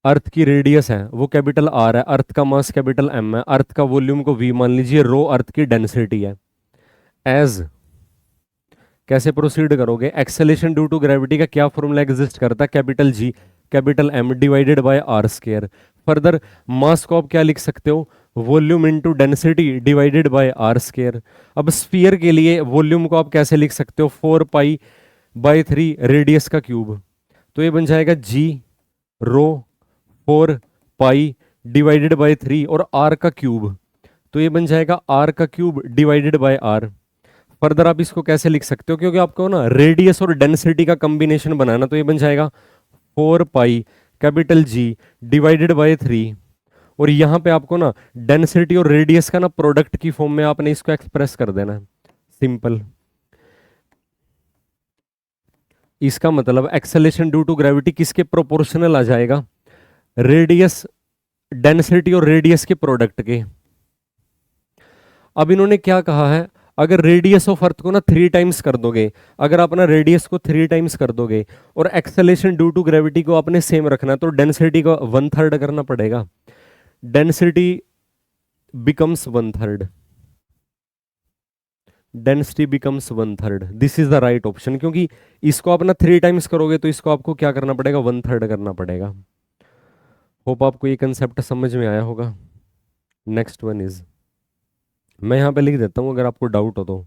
अर्थ की रेडियस है वो कैपिटल आर है, अर्थ का मास कैपिटल एम है, अर्थ का वॉल्यूम को वी मान लीजिए, रो अर्थ की डेंसिटी है। एज कैसे प्रोसीड करोगे, एक्सेलेरेशन ड्यू टू ग्रेविटी का क्या फॉर्मूला एग्जिस्ट करता है, capital G capital M divided by R square. Further mass को आप क्या लिख सकते हो, volume into density divided by R square. अब स्फीयर के लिए वॉल्यूम को आप कैसे लिख सकते हो, 4 पाई बाय 3 रेडियस का क्यूब, तो ये बन जाएगा जी रो 4 पाई डिवाइडेड बाय 3 और आर का क्यूब, तो ये बन जाएगा आर का cube divided by R. Further आप इसको कैसे लिख सकते हो, क्योंकि आपको ना रेडियस और डेंसिटी का कॉम्बिनेशन बनाना, तो ये बन जाएगा 4 pi capital G divided by 3, और यहां पे आपको ना डेंसिटी और रेडियस का ना प्रोडक्ट की फॉर्म में आपने इसको एक्सप्रेस कर देना है सिंपल। इसका मतलब एक्सेलेरेशन ड्यू टू ग्रेविटी किसके प्रोपोर्शनल आ जाएगा, रेडियस डेंसिटी और रेडियस के प्रोडक्ट के। अब इन्होंने क्या कहा है, अगर रेडियस ऑफ अर्थ को ना 3 टाइम्स कर दोगे, अगर आप ना रेडियस को 3 टाइम्स कर दोगे और एक्सेलेरेशन ड्यू टू ग्रेविटी को आपने सेम रखना, तो डेंसिटी को 1/3 करना पड़ेगा। Density becomes 1/3, density becomes 1/3। This is the right option, क्योंकि इसको आप ना 3 टाइम्स करोगे तो इसको आपको क्या करना पड़ेगा, 1/3 करना पड़ेगा। होप आपको ये कंसेप्ट समझ में आया होगा। नेक्स्ट वन इज, मैं यहां पे लिख देता हूं अगर आपको डाउट हो तो।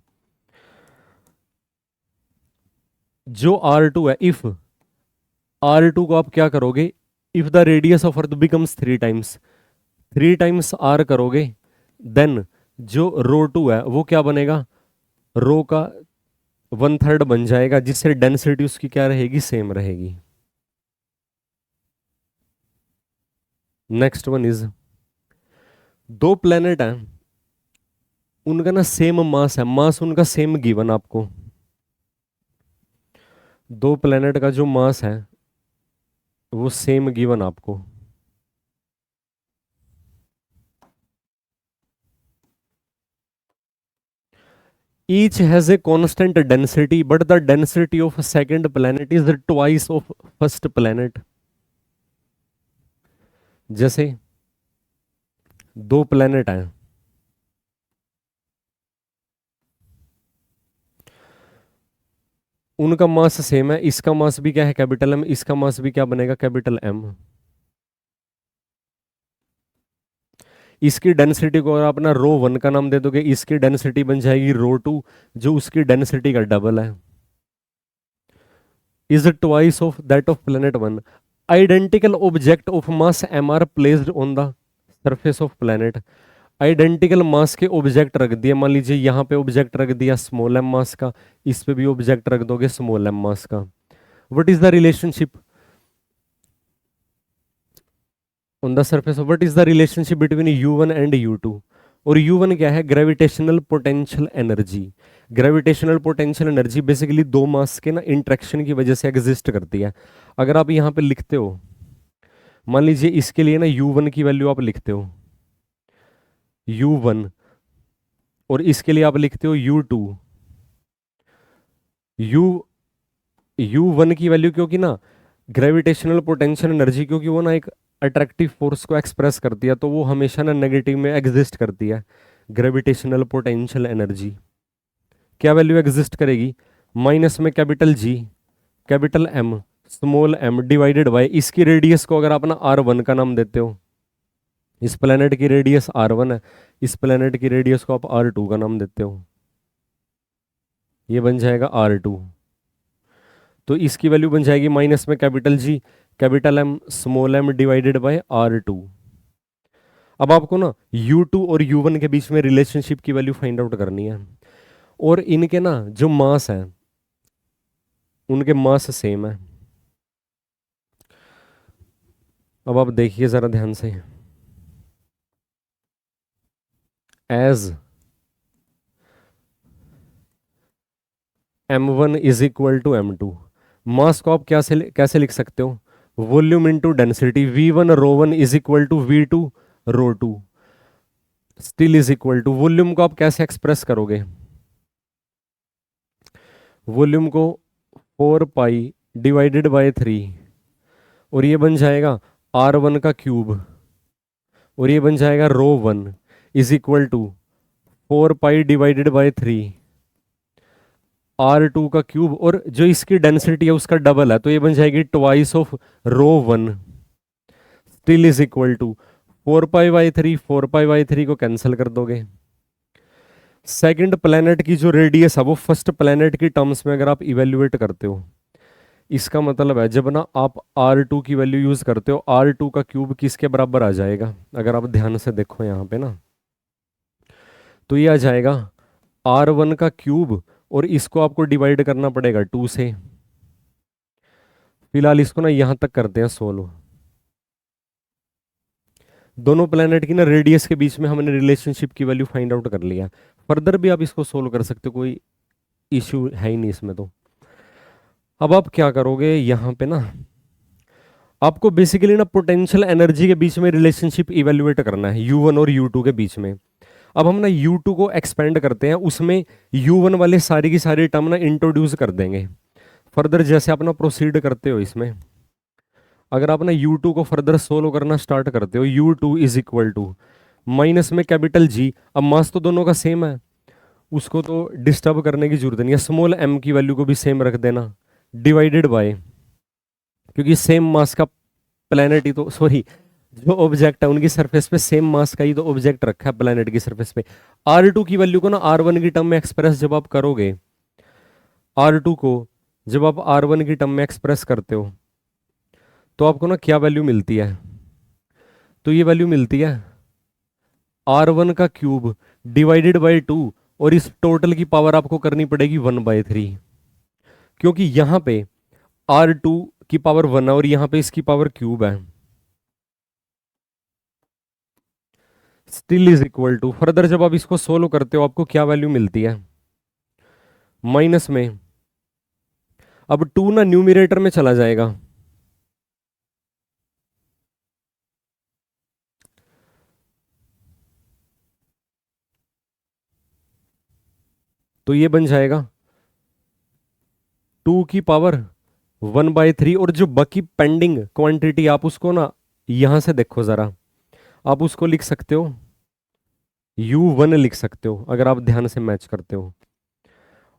जो R2 है, इफ R2 को आप क्या करोगे, if the radius of earth becomes 3 times, 3 times R करोगे, देन जो ρ2 है वो क्या बनेगा, रो का 1/3 बन जाएगा, जिससे डेंसिटी उसकी क्या रहेगी, सेम रहेगी। नेक्स्ट वन इज, दो प्लेनेट हैं, उनका ना सेम मास है, मास उनका सेम गिवन आपको, दो प्लेनेट का जो मास है वो सेम गिवन आपको। Each has a constant density, but the density of a second planet is twice of first planet। जैसे दो प्लेनेट हैं, उनका मास सेम है, इसका मास भी क्या है, कैपिटल एम, इसका मास भी क्या बनेगा, कैपिटल एम। इसकी डेंसिटी को अगर आप ना ρ1 का नाम दे दोगे, इसकी डेंसिटी बन जाएगी ρ2, जो उसकी डेंसिटी का डबल है। Is twice of that of planet 1। Identical object of mass M are placed on the surface of planet. Identical mass के ऑब्जेक्ट रख दिए, मान लीजिए यहाँ पे ऑब्जेक्ट रख दिया स्मॉल एम मास का, इस पे भी ऑब्जेक्ट रख दोगे स्मॉल एम मास का। What is the relationship on the surface of, what is the relationship between U1 and U2। और U1 क्या है, gravitational potential energy. Gravitational potential energy basically दो मास के ना इंट्रैक्शन की वजह से एग्जिस्ट करती है। अगर आप यहाँ पे लिखते हो, मान लीजिए इसके लिए ना U1 की वैल्यू आप लिखते हो U1, और इसके लिए आप लिखते हो U2। U1 की वैल्यू, क्योंकि ना ग्रेविटेशनल पोटेंशियल एनर्जी, क्योंकि वो ना एक अट्रैक्टिव फोर्स को एक्सप्रेस करती है, तो वो हमेशा ना नेगेटिव में एग्जिस्ट करती है। ग्रेविटेशनल पोटेंशियल एनर्जी क्या वैल्यू एग्जिस्ट करेगी, माइनस में capital G, capital M, small m divided bye इसकी रेडियस को अगर आप ना R1 का नाम देते हो, इस प्लेनेट की रेडियस R1 है, इस प्लेनेट की रेडियस को आप R2 का नाम देते हो, ये बन जाएगा R2। तो इसकी वैल्यू बन जाएगी माइनस में capital G, capital M, small m divided bye R2। अब आपको ना U2 और U1 के बीच में रिलेशनशिप की वैल्यू फाइंड आउट करनी है, और इनके ना जो मास है उनके मास सेम है। अब आप देखिए जरा ध्यान से, as M1 is equal to M2, mass को आप कैसे लिख सकते हो, volume into density, V1 ρ1 is equal to V2 ρ2, still is equal to, volume को आप कैसे एक्सप्रेस करोगे, वॉल्यूम को 4 पाई डिवाइडेड बाय 3, और ये बन जाएगा R1 का क्यूब, और ये बन जाएगा ρ1 is equal to 4 pi divided by 3 R2 का क्यूब, और जो इसकी डेंसिटी है उसका डबल है, तो ये बन जाएगी twice of ρ1, still is equal to 4 pi by 3, 4 pi by 3 को कैंसिल कर दोगे। सेकंड प्लेनेट की जो रेडियस है वो फर्स्ट प्लेनेट की टर्म्स में अगर आप इवेल्युएट करते हो, इसका मतलब है जब ना आप R2 की वैल्यू यूज करते हो, R2 का क्यूब किसके बराबर आ जाएगा, अगर आप ध्यान से देखो यहाँ पे ना, तो ये आ जाएगा R1 का क्यूब, और इसको आपको डिवाइड करना पड़ेगा 2 से। फिलहाल इसको ना यहां तक करते हैं सोल्व। दोनों प्लेनेट की ना रेडियस के बीच में हमने रिलेशनशिप की वैल्यू फाइंड आउट कर लिया, फर्दर भी आप इसको सोल्व कर सकते हो, कोई इश्यू है ही नहीं इसमें। तो अब आप क्या करोगे, यहाँ पे ना आपको बेसिकली ना पोटेंशियल एनर्जी के बीच में रिलेशनशिप इवेल्युएट करना है U1 और U2 के बीच में। अब हम ना U2 को एक्सपेंड करते हैं, उसमें U1 वाले सारी की सारी टर्म ना इंट्रोड्यूस कर देंगे। फर्दर जैसे आप ना प्रोसीड करते हो इसमें, अगर आप ना U2 को फर्दर सोल्व करना स्टार्ट करते हो, U2 is equal to minus में कैपिटल G, अब मास तो दोनों का सेम है, उसको तो डिस्टर्ब करने की जरूरत नहीं है, स्मॉल m की वैल्यू को भी सेम रख देना, डिवाइडेड बाय, क्योंकि सेम मास का प्लेनेट ही तो, सॉरी, जो ऑब्जेक्ट है उनकी सरफेस पे सेम मास का ही तो ऑब्जेक्ट रखा है प्लेनेट की सरफेस पे। R2 की वैल्यू को ना R1 की टर्म में एक्सप्रेस जब आप करोगे, R2 को जब आप R1 की टर्म में एक्सप्रेस करते हो तो आपको ना क्या वैल्यू मिलती है, तो ये वैल्यू मिलती है R1 का क्यूब डिवाइडेड बाई 2, और इस टोटल की पावर आपको करनी पड़ेगी 1/3, क्योंकि यहां पे R2 की पावर 1 है और यहां पे इसकी पावर क्यूब है। Still is equal to, further जब आप इसको सोल्व करते हो आपको क्या वैल्यू मिलती है, माइनस में, अब 2 ना न्यूमिरेटर में चला जाएगा, तो ये बन जाएगा 2 की पावर 1/3, और जो बाकी पेंडिंग क्वांटिटी आप उसको ना यहां से देखो जरा, आप उसको लिख सकते हो U1 लिख सकते हो अगर आप ध्यान से मैच करते हो,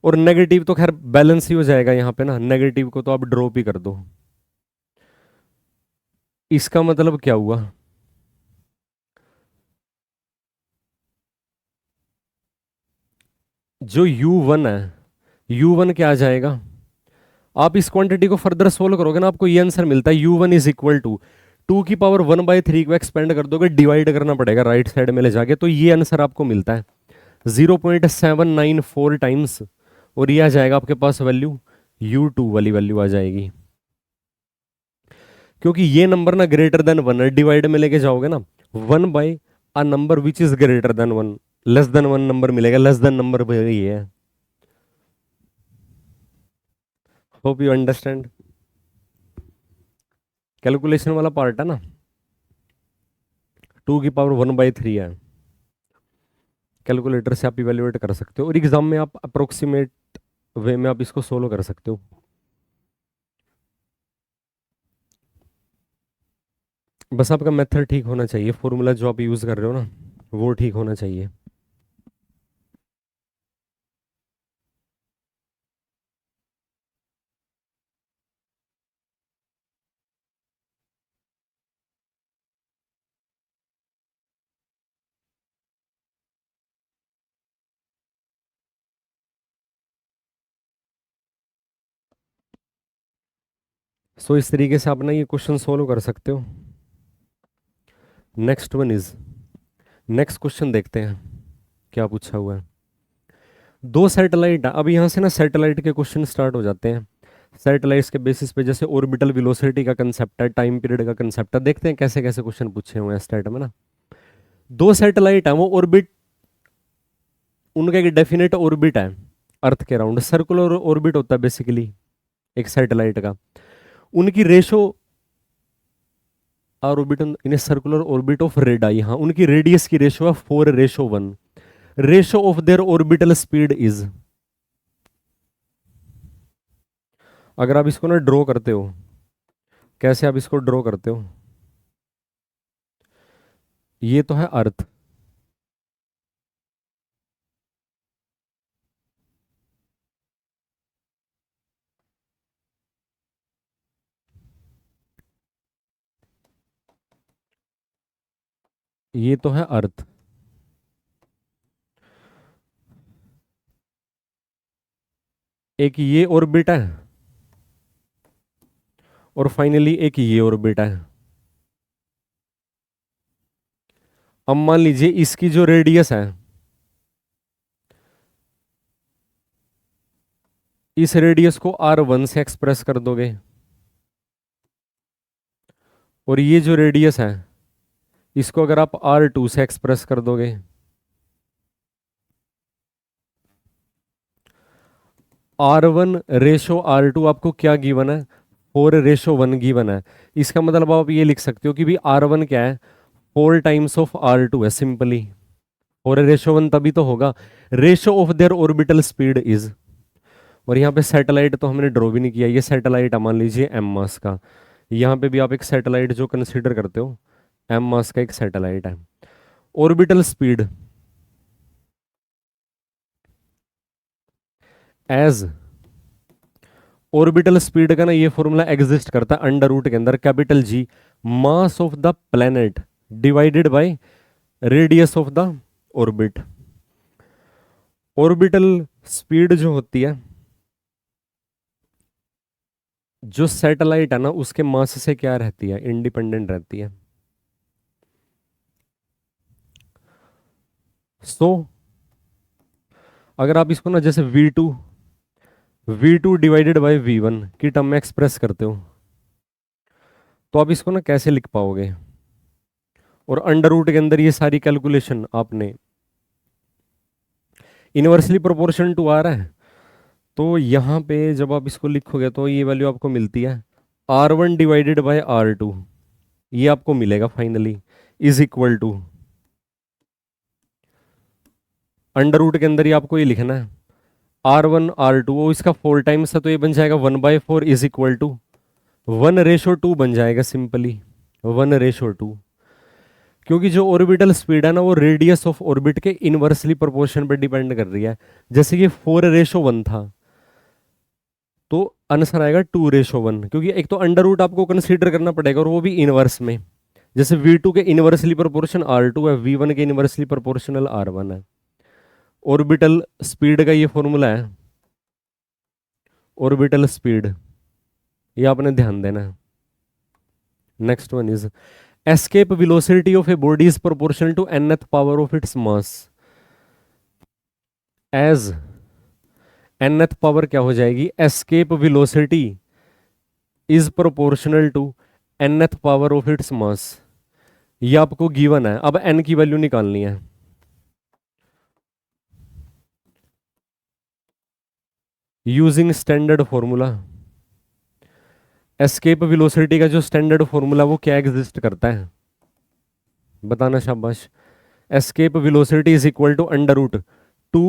और नेगेटिव तो खैर बैलेंस ही हो जाएगा यहाँ पे ना, नेगेटिव को तो आप ड्रॉप ही कर दो। इसका मतलब क्या हुआ, जो U1 है, U1 क्या आ जाएगा, आप इस क्वांटिटी को फर्दर सोल्व करोगे ना आपको ये आंसर मिलता है U1 इज इक्वल टू 2 की पावर 1/3 को एक्सपेंड कर दोगे, डिवाइड करना पड़ेगा राइट साइड में ले जाके, तो ये आंसर आपको मिलता है 0.794 टाइम्स, और ये आ जाएगा आपके पास वैल्यू U2 वाली वैल्यू आ जाएगी। क्योंकि ये नंबर ना ग्रेटर देन 1 है, डिवाइड में लेके जाओगे ना 1 by a number which is greater than 1, less than 1 number मिलेगा, लेस देन नंबर ये है। होप यू अंडरस्टैंड, कैलकुलेशन वाला पार्ट है ना, 2 की पावर 1/3 है, कैलकुलेटर से आप इवेल्युएट कर सकते हो और एग्जाम में आप अप्रोक्सीमेट वे में आप इसको सोल्व कर सकते हो। बस आपका मेथड ठीक होना चाहिए, फॉर्मूला जो आप यूज कर रहे हो ना वो ठीक होना चाहिए। सो इस तरीके से आप ना ये क्वेश्चन सोल्व कर सकते हो। Next one is, next question देखते हैं क्या पूछा हुआ है। दो सैटेलाइट, अब यहाँ से ना सैटेलाइट के क्वेश्चन स्टार्ट हो जाते हैं। सैटेलाइट्स के बेसिस पे जैसे ऑर्बिटल वेलोसिटी का कंसेप्ट है, टाइम पीरियड का कंसेप्ट है, देखते हैं कैसे कैसे क्वेश्चन पूछे हुए हैं स्टैट में ना। दो सैटेलाइट है, वो ऑर्बिट, उनका एक डेफिनेट ऑर्बिट है अर्थ के अराउंड, सर्कुलर ऑर्बिट होता है बेसिकली एक सैटेलाइट का। उनकी ratio are orbit in a circular orbit of radii, हाँ उनकी रेडियस की रेशो है 4:1। Ratio of their orbital speed is, अगर आप इसको ना ड्रॉ करते हो, कैसे आप इसको ड्रॉ करते हो, ये तो है अर्थ, ये तो है अर्थ, एक ये ऑर्बिट है और फाइनली एक ये ऑर्बिट है। अब मान लीजिए इसकी जो रेडियस है, इस रेडियस को R1 से एक्सप्रेस कर दोगे, और ये जो रेडियस है इसको अगर आप R2 से एक्सप्रेस कर दोगे, R1 रेशो R2 आपको क्या गिवन है 4:1 गिवन है। इसका मतलब आप ये लिख सकते हो कि भी R1 क्या है, 4 टाइम्स ऑफ R2 है सिंपली। 4:1 तभी तो होगा। Ratio of their orbital speed is, और यहाँ पे सैटेलाइट तो हमने ड्रॉ भी नहीं किया, ये सैटेलाइट है मान लीजिए एम मास का। यहाँ पे भी आप एक सैटेलाइट जो कंसीडर करते हो, एम मास का एक सैटेलाइट है। Orbital speed as, orbital speed का ना ये फॉर्मूला एग्जिस्ट करता है अंडर रूट के अंदर capital G mass of the planet divided by radius of the orbit. Orbital speed जो होती है, जो सैटेलाइट है ना उसके मास से क्या रहती है, इंडिपेंडेंट रहती है। सो अगर आप इसको ना जैसे V2 डिवाइडेड बाय V1 की टर्म में एक्सप्रेस करते हो, तो आप इसको ना कैसे लिख पाओगे, और अंडर रूट के अंदर ये सारी कैलकुलेशन आपने इनवर्सली प्रोपोर्शन टू आ रहा है, तो यहाँ पे जब आप इसको लिखोगे तो ये वैल्यू आपको मिलती है R1 डिवाइडेड बाय R2, ये आपको मिलेगा finally is equal to, under root के अंदर ही आपको ये लिखना है R1 R2, वो इसका 4 टाइम्स है तो ये बन जाएगा 1/4 इज इक्वल टू 1:2 बन जाएगा सिंपली 1:2, क्योंकि जो ऑर्बिटल स्पीड है ना वो रेडियस ऑफ ऑर्बिट के इनवर्सली प्रोपोर्शन पर डिपेंड कर रही है। जैसे कि 4:1 था तो आंसर आएगा 2:1, क्योंकि एक तो अंडर रूट आपको कंसीडर करना पड़ेगा और वो भी इनवर्स में। जैसे V2 के इनवर्सली प्रोपोर्शन R2 है, V1 के इनवर्सली प्रोपोर्शनल R1 है। ऑर्बिटल स्पीड का ये फॉर्मूला है, ऑर्बिटल स्पीड, ये आपने ध्यान देना है। Next one is escape velocity of a body is proportional to nth power of its mass. As nth power क्या हो जाएगी, escape velocity is proportional to nth power of its mass. ये आपको गिवन है, अब n की value निकालनी है। Using standard formula, escape velocity का जो स्टैंडर्ड फॉर्मूला वो क्या एग्जिस्ट करता है, बताना शाबाश। Escape velocity is equal to under root 2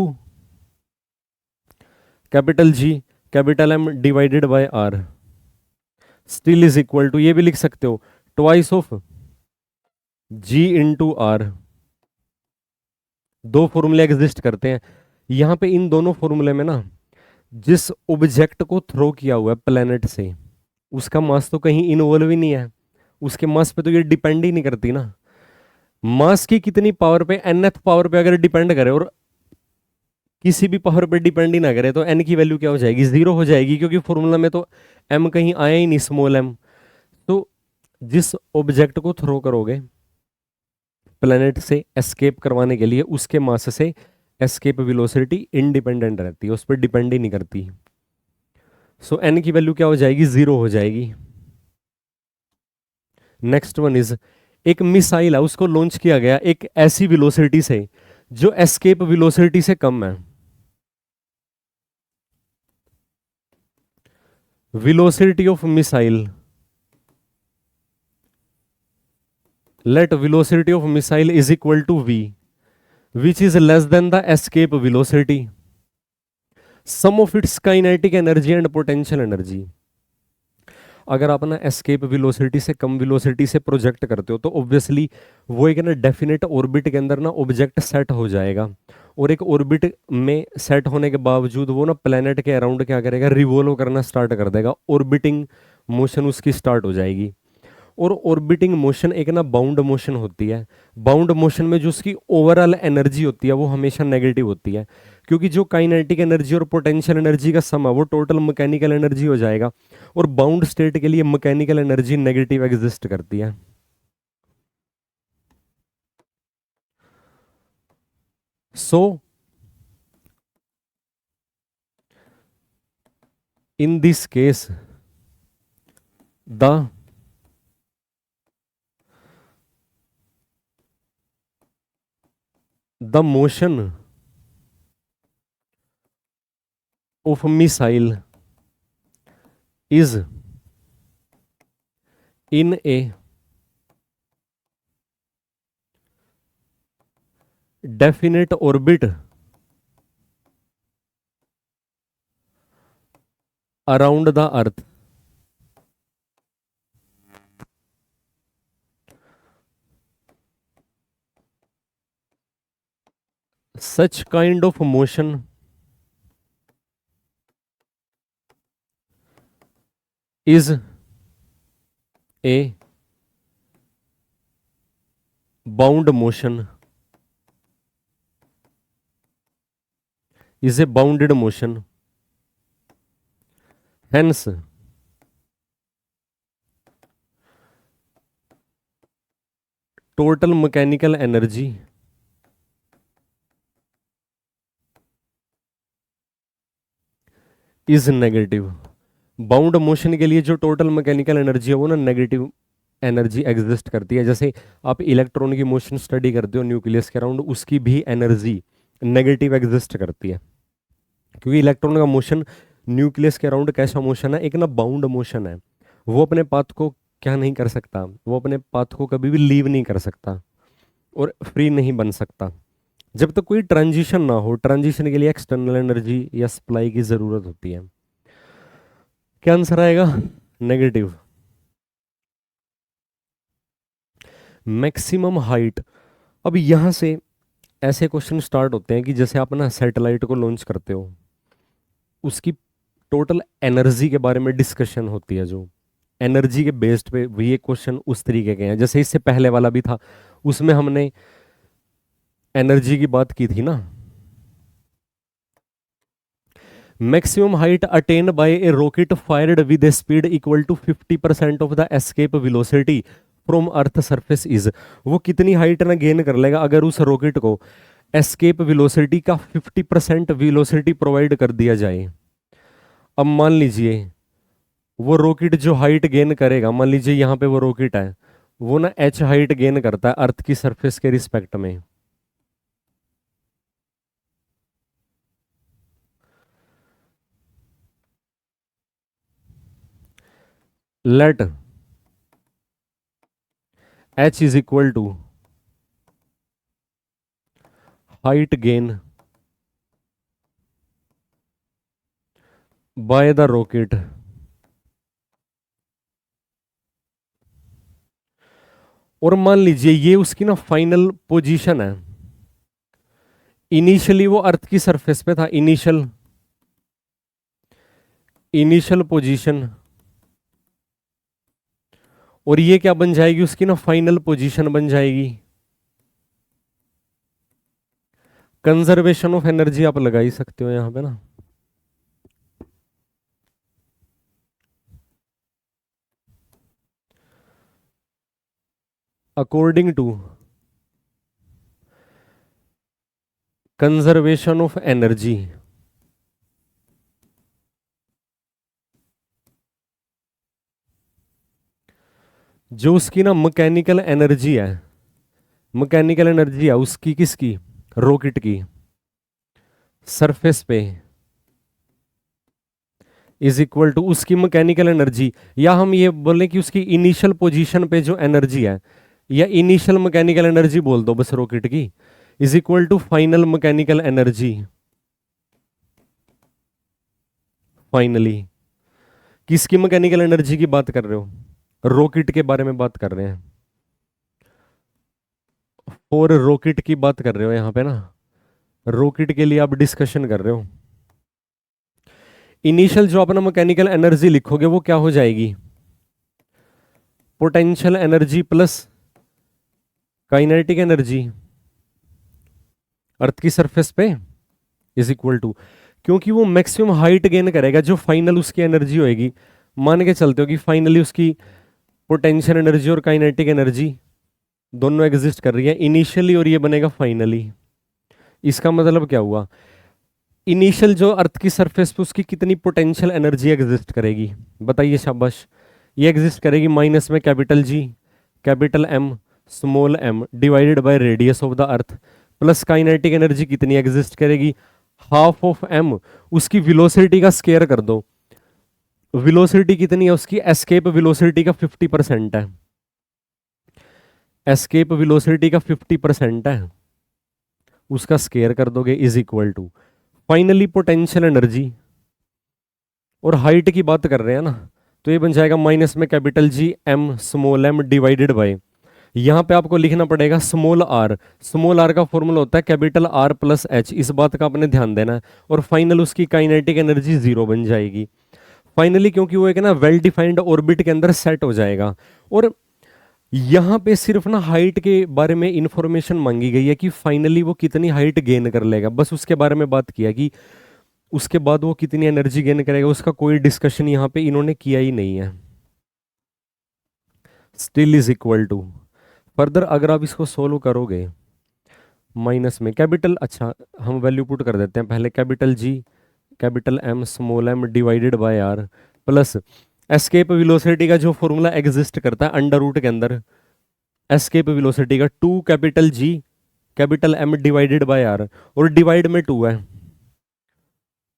capital G capital M divided by R, still is equal to, ये भी लिख सकते हो twice of G into R। दो फॉर्मूले एग्जिस्ट करते हैं यहां पे, इन दोनों फॉर्मूले में ना जिस ऑब्जेक्ट को थ्रो किया हुआ है प्लेनेट से उसका मास तो कहीं इन्वॉल्व ही नहीं है, उसके मास पे तो ये डिपेंड ही नहीं करती ना। मास की कितनी पावर पे, nth पावर पे अगर डिपेंड करे और किसी भी पावर पे डिपेंड ही ना करे तो n की वैल्यू क्या हो जाएगी, 0 हो जाएगी, क्योंकि फॉर्मूला में तो m कहीं आया ही नहीं, स्मॉल m। तो जिस ऑब्जेक्ट को थ्रो करोगे प्लेनेट से एस्केप करवाने के लिए उसके मास से एस्केप वेलोसिटी इंडिपेंडेंट रहती है, उस पर डिपेंड ही नहीं करती। सो n की वैल्यू क्या हो जाएगी, 0 हो जाएगी। नेक्स्ट वन इज एक मिसाइल है उसको लॉन्च किया गया एक ऐसी वेलोसिटी से जो एस्केप वेलोसिटी से कम है। Velocity of missile, let velocity of missile is equal to v which is less than the escape velocity, sum of its kinetic energy and potential energy। अगर आप ना एस्केप वेलोसिटी से कम velocity से project करते हो तो ऑब्वियसली वो एक ना डेफिनेट ऑर्बिट के अंदर ना ऑब्जेक्ट सेट हो जाएगा, और एक ऑर्बिट में सेट होने के बावजूद वो ना प्लेनेट के अराउंड क्या करेगा, रिवॉल्व करना स्टार्ट कर देगा, ऑर्बिटिंग मोशन उसकी स्टार्ट हो जाएगी। और ऑर्बिटिंग मोशन एक ना बाउंड मोशन होती है, बाउंड मोशन में जो उसकी ओवरऑल एनर्जी होती है वो हमेशा नेगेटिव होती है, क्योंकि जो काइनेटिक एनर्जी और पोटेंशियल एनर्जी का सम है वो टोटल मैकेनिकल एनर्जी हो जाएगा, और बाउंड स्टेट के लिए मैकेनिकल एनर्जी नेगेटिव एग्जिस्ट करती है। So in this case the motion of missile is in a definite orbit around the earth such kind of motion is a bound motion, is a bounded motion. Hence total mechanical energy is negative. Bound motion के लिए जो total mechanical energy है वो ना negative energy exist करती है. जैसे आप इलेक्ट्रॉन की मोशन स्टडी करते हो न्यूक्लियस के अराउंड, उसकी भी एनर्जी नेगेटिव एग्जिस्ट करती है, क्योंकि इलेक्ट्रॉन का मोशन न्यूक्लियस के अराउंड कैसा मोशन है, एक ना बाउंड मोशन है. वो अपने पाथ को क्या नहीं कर सकता, वो अपने पाथ को कभी भी लीव नहीं कर सकता और फ्री नहीं बन सकता जब तक कोई ट्रांजिशन ना हो. ट्रांजिशन के लिए एक्सटर्नल एनर्जी या सप्लाई की जरूरत होती है. क्या आंसर आएगा? नेगेटिव. Maximum height. अब यहां से ऐसे क्वेश्चन स्टार्ट होते हैं कि जैसे आप ना सैटेलाइट को लॉन्च करते हो, उसकी टोटल एनर्जी के बारे में डिस्कशन होती है. जो एनर्जी के बेस्ड पे ये क्वेश्चन उस तरीके के हैं. जैसे इससे पहले वाला भी था, उसमें हमने एनर्जी की बात की थी ना. Maximum height attain by a rocket fired with a speed equal to 50% of the escape velocity from earth surface is. वो कितनी हाइट ना गेन कर लेगा अगर उस रॉकेट को एस्केप वेलोसिटी का 50% वेलोसिटी प्रोवाइड कर दिया जाए. अब मान लीजिए वो रॉकेट जो हाइट गेन करेगा, मान लीजिए यहाँ पे वो रॉकेट है, वो ना h हाइट गेन करता है अर्थ की सरफेस के रिस्पेक्ट में. Let h is equal to height gain by the rocket. और मान लीजिए ये उसकी ना फाइनल पोजीशन है. इनिशियली वो अर्थ की सरफेस पे था, इनिशियल पोजीशन, और ये क्या बन जाएगी उसकी ना फाइनल पोजीशन बन जाएगी. कंजर्वेशन ऑफ एनर्जी आप लगा ही सकते हो यहां पे ना. According to conservation of energy जो उसकी ना मैकेनिकल एनर्जी है, मैकेनिकल एनर्जी है उसकी, किसकी? रॉकेट की सरफेस पे, इज इक्वल टू उसकी मैकेनिकल एनर्जी, या हम ये बोलें कि उसकी इनिशियल पोजीशन पे जो एनर्जी है, या इनिशियल मैकेनिकल एनर्जी बोल दो बस रॉकेट की, is equal to final mechanical energy. Finally किसकी मैकेनिकल एनर्जी की बात कर रहे हो? रॉकेट के बारे में बात कर रहे हैं, और रॉकेट की बात कर रहे हो यहां पे ना. रॉकेट के लिए आप डिस्कशन कर रहे हो. इनिशियल जो अपना मैकेनिकल एनर्जी लिखोगे वो क्या हो जाएगी? Potential energy plus kinetic energy अर्थ की सरफेस पे, इज इक्वल टू, क्योंकि वो मैक्सिमम हाइट गेन करेगा जो फाइनल उसकी एनर्जी होएगी. मान के चलते हो कि फाइनली उसकी पोटेंशियल एनर्जी और काइनेटिक एनर्जी दोनों एग्जिस्ट कर रही है इनिशियली, और ये बनेगा फाइनली. इसका मतलब क्या हुआ? इनिशियल जो अर्थ की सरफेस पे उसकी कितनी पोटेंशियल एनर्जी एग्जिस्ट करेगी? बताइए शाबाश. ये एग्जिस्ट करेगी माइनस में capital G, capital M, small M divided by radius of the earth, plus kinetic energy कितनी एग्जिस्ट करेगी? Half of M. उसकी वेलोसिटी का स्क्वायर कर दो, वेलोसिटी कितनी है उसकी, एस्केप वेलोसिटी का 50% है, एस्केप वेलोसिटी का 50% है, उसका स्केयर कर दोगे is equal to finally potential energy, और हाइट की बात कर रहे हैं ना, तो ये बन जाएगा माइनस में capital G M small M divided by, यहाँ पे आपको लिखना पड़ेगा स्मॉल आर का फॉर्मूला होता है कैपिटल आर प्लस एच, इस बात का आपने ध्यान देना है, और फाइनल उसकी काइनेटिक एनर्जी 0 बन जाएगी फाइनली, क्योंकि वो एक ना वेल डिफाइंड ऑर्बिट के अंदर सेट हो जाएगा। और यहाँ पे सिर्फ ना हाइट के बारे में इंफॉर्मेशन मांगी गई है कि फाइनली वो कितनी हाइट गेन कर लेगा, बस उसके बारे में बात किया कि उसके बाद वो कितनी एनर्जी गेन करेगा, उसका कोई डिस्कशन यहाँ पे इन्होंने किया ही नहीं है। Still is equal to, further अगर आप इसको सोल्व करोगे माइनस में कैपिटल, अच्छा हम वैल्यू पुट कर देते हैं पहले, capital G capital M small M divided by R plus escape velocity का जो फॉर्मूला एग्जिस्ट करता है अंडर रूट के अंदर, एस्केप वेलोसिटी का 2 capital G capital M divided by R, और डिवाइड में 2 है,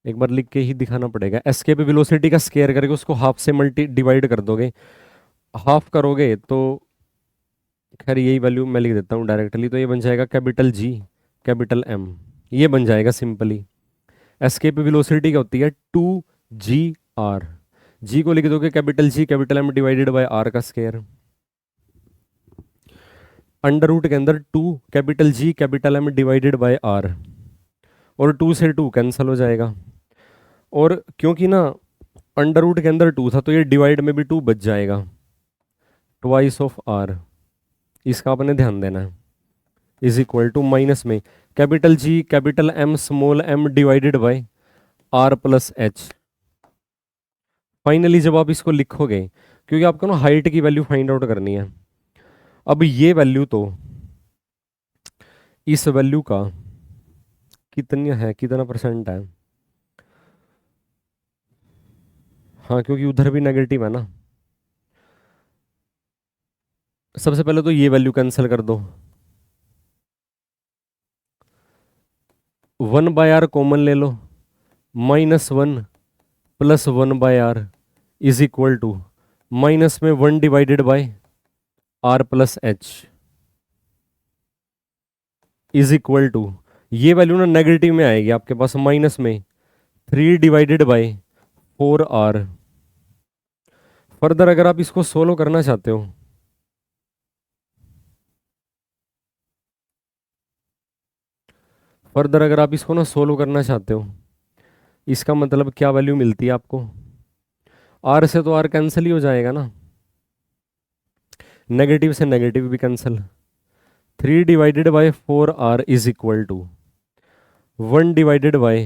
एक बार लिख के ही दिखाना पड़ेगा, एस्केप वेलोसिटी का स्केयर करके उसको हाफ से मल्टी डिवाइड कर दोगे, हाफ करोगे तो खैर यही वैल्यू मैं लिख देता हूँ डायरेक्टली, तो ये बन जाएगा कैपिटल जी कैपिटल एम, ये बन जाएगा सिंपली। एस्केप वेलोसिटी क्या होती है 2 g r, जी को लिख दोगे capital G capital M divided by R का स्केयर, अंडर रूट के अंदर 2 capital G capital M divided by R, और 2 से 2 कैंसिल हो जाएगा, और क्योंकि ना अंडर रूट के अंदर 2 था तो ये डिवाइड में भी 2 बच जाएगा, ट्वाइस ऑफ आर, इसका आपने ध्यान देना है, इज इक्वल टू माइनस में capital G capital M small M divided by R plus H. Finally जब आप इसको लिखोगे, क्योंकि आपको ना हाइट की वैल्यू फाइंड आउट करनी है, अब ये वैल्यू तो इस वैल्यू का कितना है, कितना परसेंट है, हाँ क्योंकि उधर भी नेगेटिव है ना, सबसे पहले तो ये वैल्यू कैंसिल कर दो, 1/r कॉमन ले लो, -1 plus 1/r is equal to minus में 1 divided by R plus H is equal to, ये वैल्यू ना नेगेटिव में आएगी आपके पास, माइनस में 3 डिवाइडेड बाय 4r। फर्दर अगर आप इसको सोल्व करना चाहते हो, फर्दर अगर आप इसको ना सोल्व करना चाहते हो, इसका मतलब क्या वैल्यू मिलती है आपको, आर से तो आर कैंसिल ही हो जाएगा ना, नेगेटिव से नेगेटिव भी cancel, 3 divided by 4r is equal to 1 divided by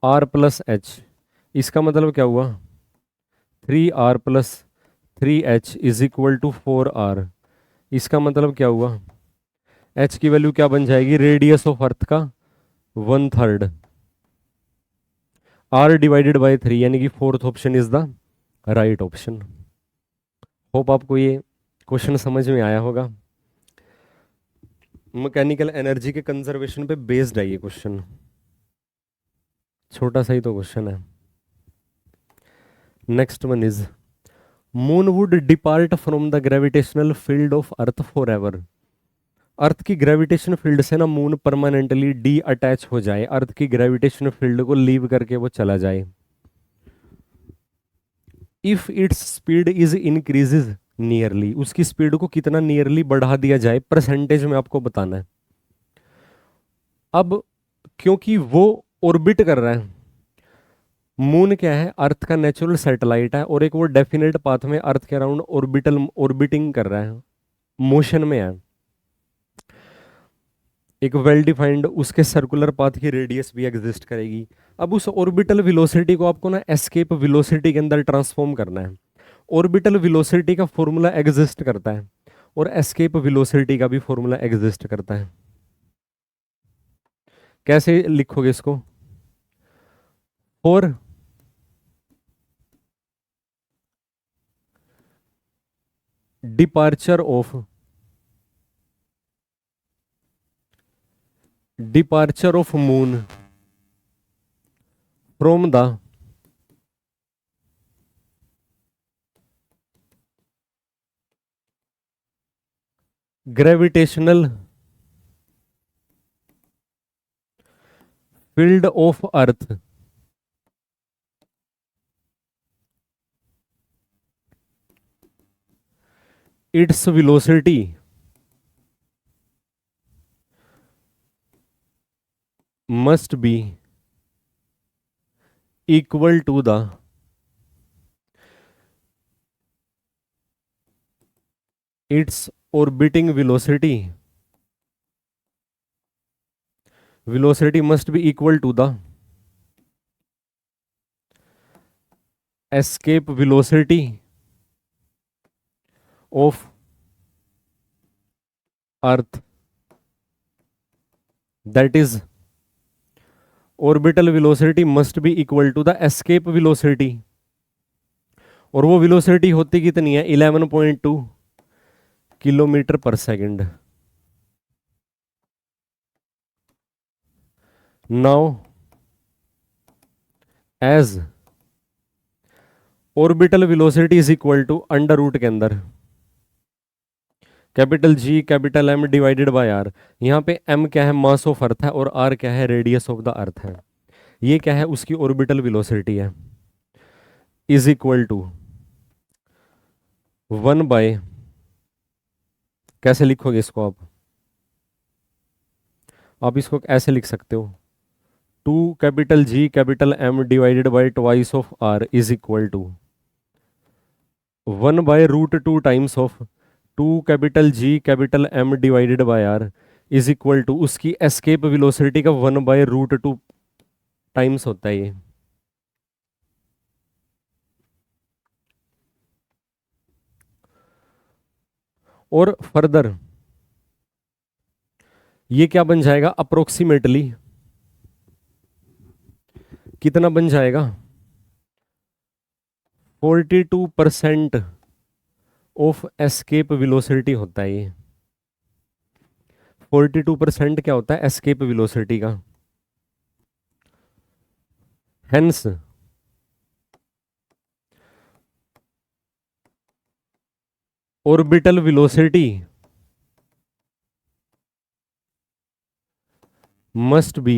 R plus H, इसका मतलब क्या हुआ 3r plus 3h is equal to 4r, इसका मतलब क्या हुआ h की वैल्यू क्या बन जाएगी, रेडियस ऑफ अर्थ का 1/3, r डिवाइडेड बाय 3, यानी कि fourth option is the right option. Hope आपको ये क्वेश्चन समझ में आया होगा, मैकेनिकल एनर्जी के कंजर्वेशन पे बेस्ड है ये क्वेश्चन, छोटा सा ही तो क्वेश्चन है। Next one is moon would depart from the gravitational field of earth forever, earth की ग्रेविटेशन फील्ड से ना मून परमानेंटली डी अटैच हो जाए, अर्थ की ग्रेविटेशन फील्ड को लीव करके वो चला जाए, if its speed is increases nearly, उसकी स्पीड को कितना नियरली बढ़ा दिया जाए, परसेंटेज में आपको बताना है। अब क्योंकि वो ऑर्बिट कर रहा है, मून क्या है अर्थ का नेचुरल सैटेलाइट है, और एक वो डेफिनेट पाथ में अर्थ के अराउंड ऑर्बिटिंग कर रहा है, मोशन में है, एक वेल डिफाइंड उसके सर्कुलर पाथ की रेडियस भी एग्जिस्ट करेगी। अब उस ऑर्बिटल वेलोसिटी को आपको ना एस्केप वेलोसिटी के अंदर ट्रांसफॉर्म करना है, ऑर्बिटल वेलोसिटी का फॉर्मूला एग्जिस्ट करता है, और एस्केप वेलोसिटी का भी फॉर्मूला एग्जिस्ट करता है। कैसे लिखोगे इसको, for departure of moon from the gravitational field of earth its velocity must be equal to the its orbiting velocity. Velocity must be equal to the escape velocity of earth, that is orbital velocity must be equal to the escape velocity. और वो velocity होती कितनी है 11.2 kilometre पर second. Now as orbital velocity is equal to under root के अंदर capital G capital M divided by are. यहाँ पे एम क्या है, मास ऑफ अर्थ है, और आर क्या है, रेडियस ऑफ द अर्थ है. ये क्या है, उसकी ऑर्बिटल वेलोसिटी है, इज इक्वल टू 1 बाय, कैसे लिखोगे इसको आप इसको ऐसे लिख सकते हो, 2 capital G capital M divided by twice of R is equal to 1 by root 2 times of 2 capital G capital M divided by R is equal to उसकी एस्केप वेलोसिटी का 1 बाय रूट 2 टाइम्स होता है ये. और further ये क्या बन जाएगा, अप्रोक्सीमेटली कितना बन जाएगा, 42% ऑफ एस्केप वेलोसिटी होता है ये. 42% क्या होता है एस्केप वेलोसिटी का. Hence orbital velocity must be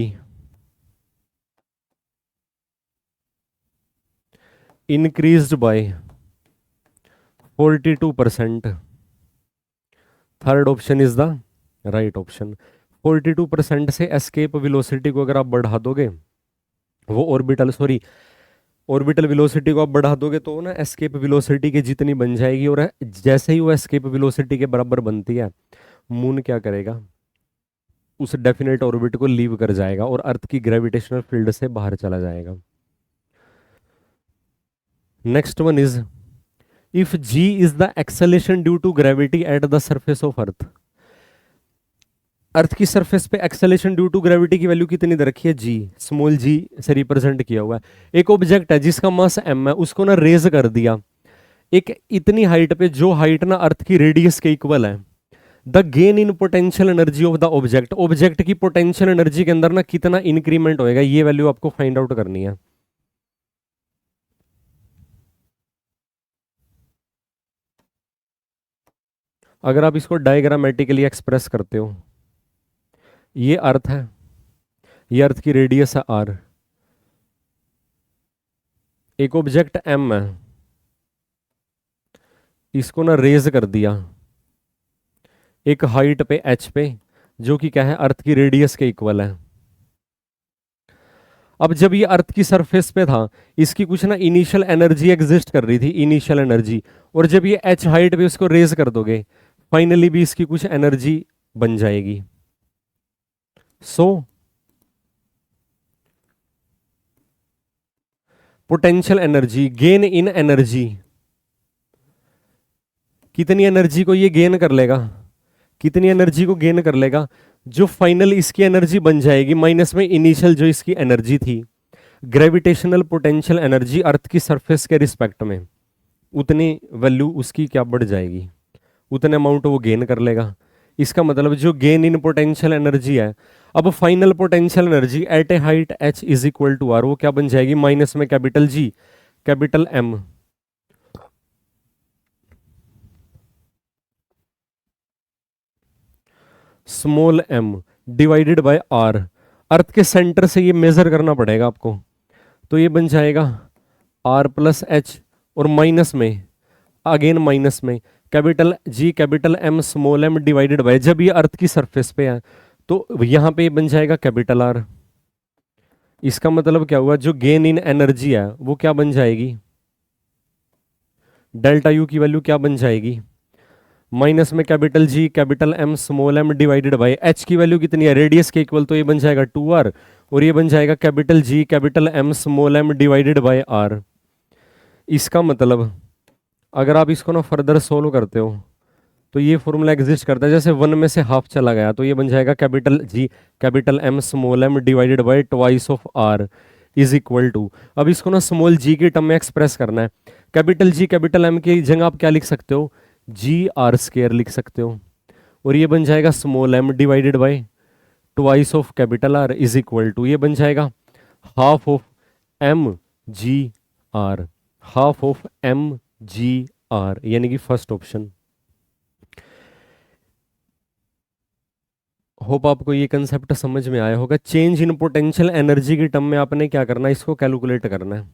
increased by 42%. Third option is the right option. 42% से एस्केप वेलोसिटी को अगर आप बढ़ा दोगे, वो ऑर्बिटल वेलोसिटी को आप बढ़ा दोगे तो ना एस्केप वेलोसिटी की जितनी बन जाएगी. और जैसे ही वो एस्केप वेलोसिटी के बराबर बनती है, मून क्या करेगा, उस डेफिनेट ऑर्बिट को लीव कर जाएगा और अर्थ की ग्रेविटेशनल फील्ड से बाहर चला जाएगा. Next one is if G is the acceleration due to gravity at the surface of earth. Earth की सरफेस पे एक्सेलेरेशन ड्यू टू ग्रेविटी की वैल्यू कितनी दे रखी है, जी, स्मॉल जी से रिप्रेजेंट किया हुआ है. एक ऑब्जेक्ट है जिसका मास एम है, उसको ना रेज कर दिया एक इतनी हाइट पे, जो हाइट ना अर्थ की रेडियस के इक्वल है. The gain in potential energy of the object की पोटेंशियल एनर्जी के अंदर ना कितना इंक्रीमेंट होएगा, ये वैल्यू आपको फाइंड आउट करनी है. अगर आप इसको डायग्रामेटिकली एक्सप्रेस करते हो, ये अर्थ है, ये अर्थ की रेडियस है आर, एक ऑब्जेक्ट एम है, इसको ना रेज कर दिया एक हाइट पे एच पे, जो कि क्या है, अर्थ की रेडियस के इक्वल है. अब जब ये अर्थ की सरफेस पे था, इसकी कुछ ना इनिशियल एनर्जी एग्जिस्ट कर रही थी, इनिशियल एनर्जी, और जब ये एच हाइट पे उसको रेज कर दोगे, फाइनली भी इसकी कुछ एनर्जी बन जाएगी. So potential energy, gain in energy, कितनी एनर्जी को ये गेन कर लेगा, कितनी एनर्जी को गेन कर लेगा, जो फाइनल इसकी एनर्जी बन जाएगी माइनस में इनिशियल जो इसकी एनर्जी थी. ग्रेविटेशनल पोटेंशियल एनर्जी अर्थ की सरफेस के रिस्पेक्ट में, उतनी वैल्यू उसकी क्या बढ़ जाएगी, उतने अमाउंट वो गेन कर लेगा. इसका मतलब जो गेन इन पोटेंशियल एनर्जी है, अब final potential energy at a height H is equal to R, वो क्या बन जाएगी, माइनस में capital G capital M small M divided by R. Earth के सेंटर से ये मेजर करना पड़ेगा आपको, तो ये बन जाएगा आर प्लस एच, और माइनस में अगेन माइनस में capital G capital M small M divided by, जब ये अर्थ की सरफेस पे है तो यहाँ पे बन जाएगा कैपिटल आर। इसका मतलब क्या हुआ, जो गेन इन एनर्जी है वो क्या बन जाएगी, डेल्टा यू की वैल्यू क्या बन जाएगी, माइनस में capital G capital M small M divided by H की वैल्यू कितनी है, रेडियस के इक्वल, तो ये बन जाएगा 2r, और ये बन जाएगा capital G capital M small M divided by R. इसका मतलब अगर आप इसको ना फर्दर सोल्व करते हो तो ये फॉर्मूला एग्जिस्ट करता है, जैसे 1 में से हाफ चला गया तो ये बन जाएगा capital G capital M small M divided by twice of R is equal to, अब इसको ना स्मॉल जी के टर्म में एक्सप्रेस करना है, कैपिटल जी कैपिटल एम की जगह आप क्या लिख सकते हो, जी आर स्क्वायर लिख सकते हो, और ये बन जाएगा small M divided by twice of capital R is equal to, ये बन जाएगा half of M G R, half of M G R, यानी कि फर्स्ट ऑप्शन। होप आपको ये कंसेप्ट समझ में आया होगा। चेंज इन पोटेंशियल एनर्जी की टर्म में आपने क्या करना है, इसको कैलकुलेट करना है।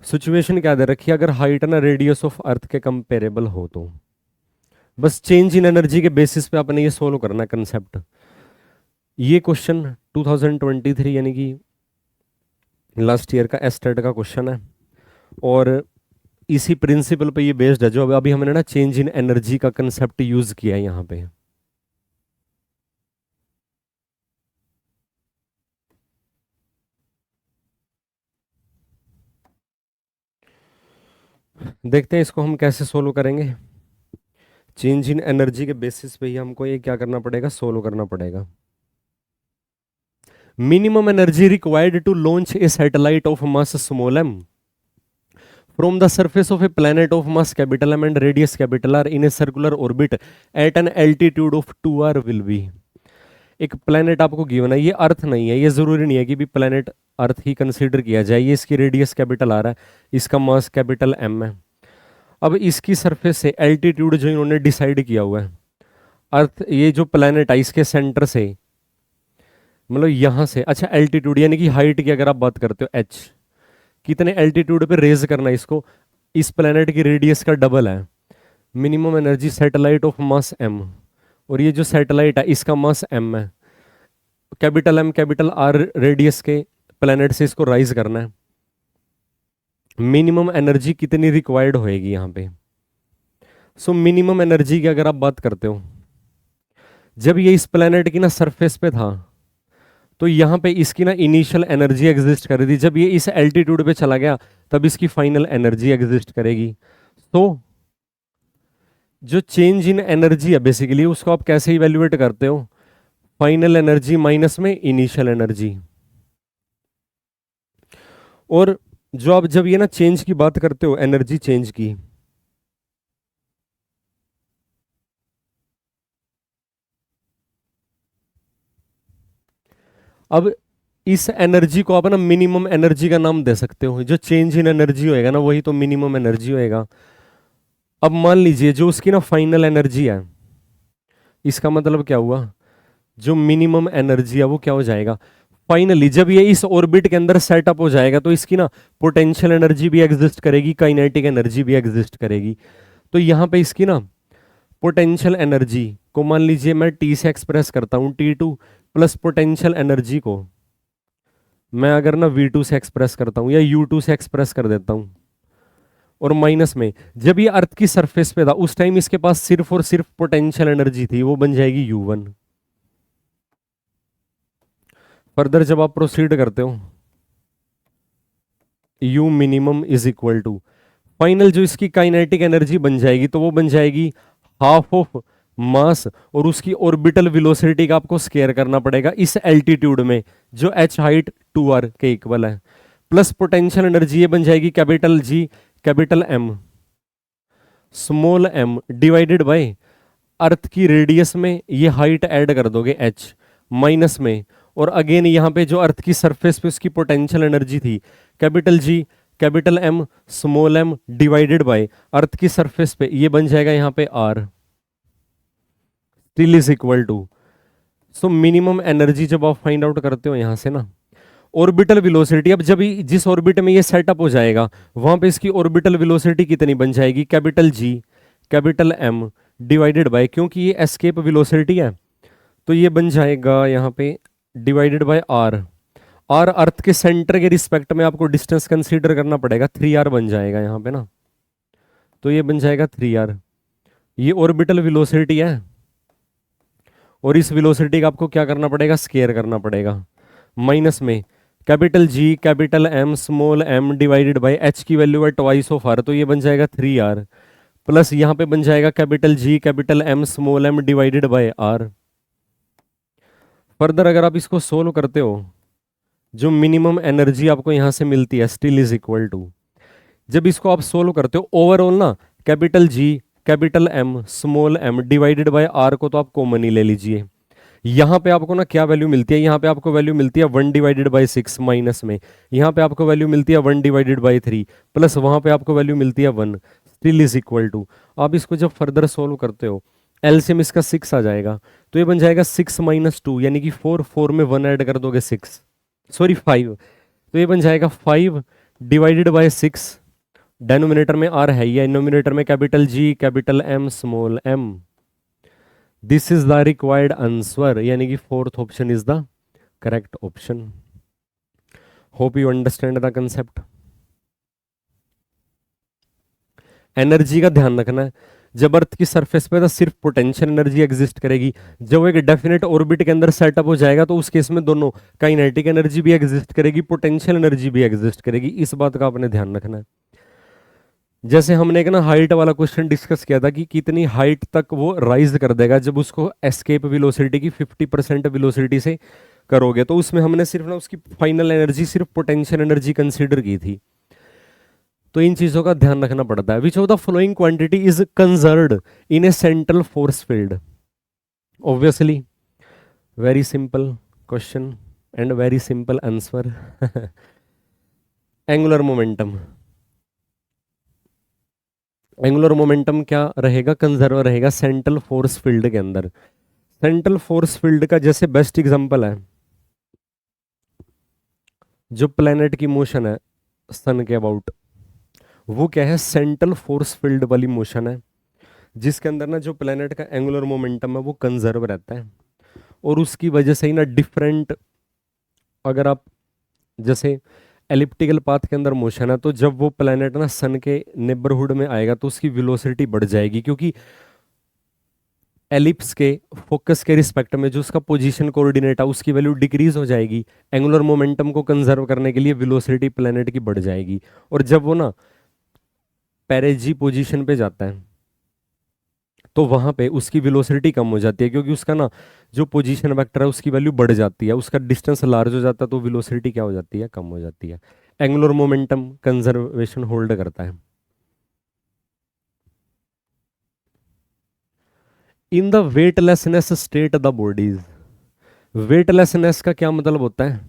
सिचुएशन क्या दे रखी है, अगर हाइट ना रेडियस ऑफ अर्थ के कंपेरेबल हो तो बस चेंज इन एनर्जी के बेसिस पे आपने ये सोल्व करना है कंसेप्ट। ये क्वेश्चन 2023 यानी कि लास्ट ईयर का एस्टेट का क्वेश्चन है, और इसी प्रिंसिपल पे ये बेस्ड है जो अभी हमने ना चेंज इन एनर्जी का कंसेप्ट यूज किया है यहाँ पे। देखते हैं इसको हम कैसे सोल्व करेंगे। चेंज इन एनर्जी के बेसिस पे ही हमको ये क्या करना पड़ेगा, सोल्व करना पड़ेगा। Minimum energy required to launch a satellite of mass small M from the surface of a planet of mass capital M and radius capital R in a circular orbit at an altitude of 2r will be। एक planet आपको given है, ये अर्थ नहीं है, ये जरूरी नहीं है कि भी प्लेनेट अर्थ ही कंसीडर किया जाए, ये इसकी रेडियस कैपिटल आर है, इसका मास कैपिटल एम है। अब इसकी सरफेस से एल्टीट्यूड जो इन्होंने डिसाइड किया हुआ है, अर्थ ये जो प्लेनेट है इसके सेंटर से, मतलब यहां से, अच्छा एल्टीट्यूड यानी कि हाइट की अगर आप बात करते हो एच, कितने एल्टीट्यूड पे रेज करना है इसको, इस प्लेनेट की रेडियस का डबल है। Minimum energy satellite of mass M, और ये जो सैटेलाइट है इसका मास एम है, capital M capital R radius के प्लेनेट से इसको राइज करना है। मिनिमम एनर्जी कितनी रिक्वायर्ड होएगी यहाँ पे, सो मिनिमम एनर्जी की अगर आप बात करते हो, जब ये इस प्लेनेट की ना सरफेस पे था तो यहाँ पे इसकी ना इनिशियल एनर्जी एग्जिस्ट कर रही थी, जब ये इस एल्टीट्यूड पे चला गया तब इसकी फाइनल एनर्जी एग्जिस्ट करेगी। तो जो चेंज इन एनर्जी है बेसिकली उसको आप कैसे इवेल्युएट करते हो, फाइनल एनर्जी माइनस में इनिशियल एनर्जी। और जो आप जब ये ना चेंज की बात करते हो, एनर्जी चेंज की, अब इस एनर्जी को आप ना मिनिमम एनर्जी का नाम दे सकते हो, जो चेंज इन एनर्जी होएगा ना वही तो मिनिमम एनर्जी होएगा। अब मान लीजिए जो उसकी ना फाइनल एनर्जी है, इसका मतलब क्या हुआ, जो मिनिमम एनर्जी है वो क्या हो जाएगा, फाइनली जब ये इस ऑर्बिट के अंदर सेटअप हो जाएगा तो इसकी ना पोटेंशियल एनर्जी भी एग्जिस्ट करेगी, काइनेटिक एनर्जी भी एग्जिस्ट करेगी। तो यहाँ पे इसकी ना पोटेंशियल एनर्जी को मान लीजिए मैं टी से एक्सप्रेस करता हूँ, T2 प्लस पोटेंशियल एनर्जी को मैं अगर ना V2 से एक्सप्रेस करता हूँ या U2 से एक्सप्रेस कर देता हूँ, और माइनस में जब ये अर्थ की सरफेस पे था उस टाइम इसके पास सिर्फ और सिर्फ पोटेंशियल एनर्जी थी, वो बन जाएगी U1। फर्दर जब आप प्रोसीड करते हो, U minimum is equal to final जो इसकी काइनेटिक एनर्जी बन जाएगी तो वो बन जाएगी हाफ ऑफ मास, और उसकी ऑर्बिटल वेलोसिटी का आपको स्केयर करना पड़ेगा इस एल्टीट्यूड में जो h हाइट 2r के इक्वल है, प्लस पोटेंशियल एनर्जी ये बन जाएगी capital G capital M small m divided by earth की रेडियस में ये हाइट ऐड कर दोगे h माइनस में, और अगेन यहाँ पे जो अर्थ की सरफेस पे उसकी पोटेंशियल एनर्जी थी capital G capital M small m divided by earth की सरफेस पे ये बन जाएगा यहाँ पे R। Still is equal to, so minimum energy जब आप फाइंड आउट करते हो यहां से ना, ऑर्बिटल वेलोसिटी, अब जब जिस ऑर्बिट में ये सेटअप हो जाएगा वहां पे इसकी ऑर्बिटल वेलोसिटी कितनी बन जाएगी, capital G capital M divided by, क्योंकि ये एस्केप वेलोसिटी है तो ये बन जाएगा यहाँ पे divided by are. Are earth के सेंटर के रिस्पेक्ट में आपको डिस्टेंस कंसीडर करना पड़ेगा, 3r बन जाएगा यहाँ पे ना, तो ये बन जाएगा 3r। ये ऑर्बिटल वेलोसिटी है और इस वेलोसिटी का आपको क्या करना पड़ेगा, स्केयर करना पड़ेगा, माइनस में capital G capital M small M divided by H की वैल्यू है ट्वाइस ऑफ आर, तो ये बन जाएगा 3r, प्लस यहाँ पे बन जाएगा capital G capital M small M divided by R. Further अगर आप इसको सोल्व करते हो, जो मिनिमम एनर्जी आपको यहां से मिलती है स्टिल इज इक्वल टू, जब इसको आप सोल्व करते हो ओवरऑल ना, capital G capital M small M divided by R को तो आप कॉमन ही ले लीजिए, यहां पे आपको ना क्या वैल्यू मिलती है, यहां पे आपको वैल्यू मिलती है 1 डिवाइडेड बाय 6 माइनस में, यहां पे आपको वैल्यू मिलती है 1 डिवाइडेड बाय 3 प्लस वहां पे आपको वैल्यू मिलती है 1, स्टिल इज इक्वल टू। आप इसको जब फर्दर सोल्व करते हो एलसीएम इसका 6 आ जाएगा, तो ये बन जाएगा 6 माइनस 2 यानी कि 4, 4 में 1 ऐड कर दोगे 6, सॉरी 5, तो ये बन जाएगा 5 डिवाइडेड बाय 6, डेनोमिनेटर में आर है या नोमिनेटर में capital G capital M small M. This is the required answer, यानी कि fourth option is the correct option. Hope you understand the concept. Energy का ध्यान रखना है, जब अर्थ की सरफेस पे तो सिर्फ पोटेंशियल एनर्जी एग्जिस्ट करेगी, जब एक डेफिनेट ऑर्बिट के अंदर सेटअप हो जाएगा तो उस केस में दोनों काइनेटिक एनर्जी भी एग्जिस्ट करेगी, पोटेंशियल एनर्जी भी एग्जिस्ट करेगी, इस बात का आपने ध्यान रखना है। जैसे हमने एक ना हाइट वाला क्वेश्चन डिस्कस किया था कि कितनी हाइट तक वो राइज कर देगा जब उसको एस्केप वेलोसिटी की 50% वेलोसिटी से करोगे, तो उसमें हमने सिर्फ ना उसकी फाइनल एनर्जी सिर्फ पोटेंशियल एनर्जी कंसीडर की थी, तो इन चीजों का ध्यान रखना पड़ता है। Which of the following quantity is conserved in A central force field, obviously very simple question and very simple answer, angular momentum. Angular momentum क्या रहेगा, कंजर्व रहेगा सेंट्रल फोर्स फील्ड के अंदर। सेंट्रल फोर्स फील्ड का जैसे best example है जो planet की मोशन है सन के अबाउट, वो क्या है, सेंट्रल फोर्स फील्ड वाली मोशन है, जिसके अंदर ना जो प्लेनेट का एंगुलर मोमेंटम है वो कंजर्व रहता है, और उसकी वजह से ही ना डिफरेंट, अगर आप जैसे एलिप्टिकल पाथ के अंदर मोशन है, तो जब वो प्लेनेट ना सन के नेबरहुड में आएगा तो उसकी वेलोसिटी बढ़ जाएगी, क्योंकि एलिप्स के फोकस के रिस्पेक्ट में जो उसका पोजीशन कोऑर्डिनेट है उसकी वैल्यू डिक्रीज हो जाएगी, एंगुलर मोमेंटम को कंजर्व करने के लिए वेलोसिटी प्लेनेट की बढ़ जाएगी, और जब वो ना पेरेजी पोजीशन पे जाता है तो वहां पे उसकी वेलोसिटी कम हो जाती है, क्योंकि उसका ना जो पोजीशन वेक्टर है उसकी वैल्यू बढ़ जाती है, उसका डिस्टेंस लार्ज हो जाता है, तो वेलोसिटी क्या हो जाती है, कम हो जाती है। एंगुलर मोमेंटम कंजर्वेशन होल्ड करता है। In the weightlessness state the bodies, weightlessness का क्या मतलब होता है,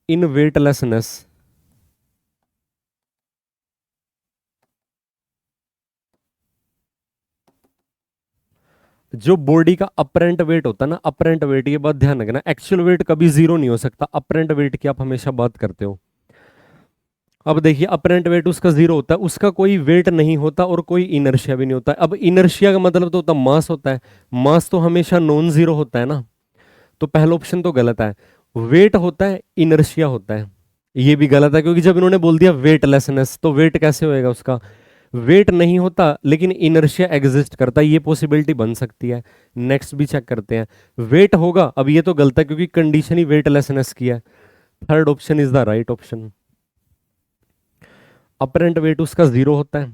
इन वेटलेसनेस जो बॉडी का अपरेंट वेट होता है ना, अपरेंट वेट, ये बात ध्यान रखना, एक्चुअल वेट कभी जीरो नहीं हो सकता, अपरेंट वेट की आप हमेशा बात करते हो। अब देखिए अपरेंट वेट उसका जीरो होता है, उसका कोई वेट नहीं होता और कोई इनर्शिया भी नहीं होता है। अब इनर्शिया का मतलब तो होता है मास होता है, मास तो हमेशा नॉन जीरो होता है ना, तो पहला ऑप्शन तो गलत है। वेट होता है, इनर्शिया होता है, ये भी गलत है, क्योंकि जब इन्होंने बोल दिया वेटलेसनेस तो वेट कैसे होएगा, उसका वेट नहीं होता लेकिन इनर्शिया एग्जिस्ट करता है, ये पॉसिबिलिटी बन सकती है। नेक्स्ट भी चेक करते हैं, वेट होगा, अब ये तो गलत है क्योंकि कंडीशन ही वेटलेसनेस की है। Third option is the right option. Apparent wait उसका जीरो होता है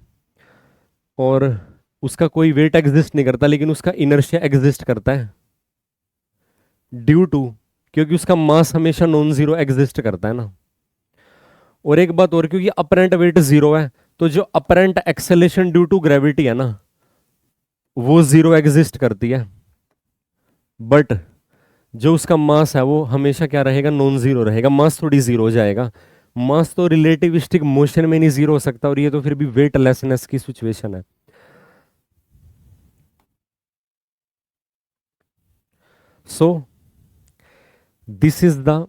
और उसका कोई वेट एग्जिस्ट नहीं करता, लेकिन उसका इनर्शिया एग्जिस्ट करता है ड्यू टू, क्योंकि उसका मास हमेशा नॉन जीरो एग्जिस्ट करता है ना। और एक बात और, क्योंकि अपरेंट वेट जीरो है तो जो apparent acceleration due to gravity है ना वो जीरो एग्जिस्ट करती है, बट जो उसका मास है वो हमेशा क्या रहेगा, नॉन जीरो रहेगा, मास थोड़ी जीरो हो जाएगा। मास तो रिलेटिविस्टिक मोशन में नहीं जीरो हो सकता, और ये तो फिर भी वेटलेसनेस की सिचुएशन है। So this is the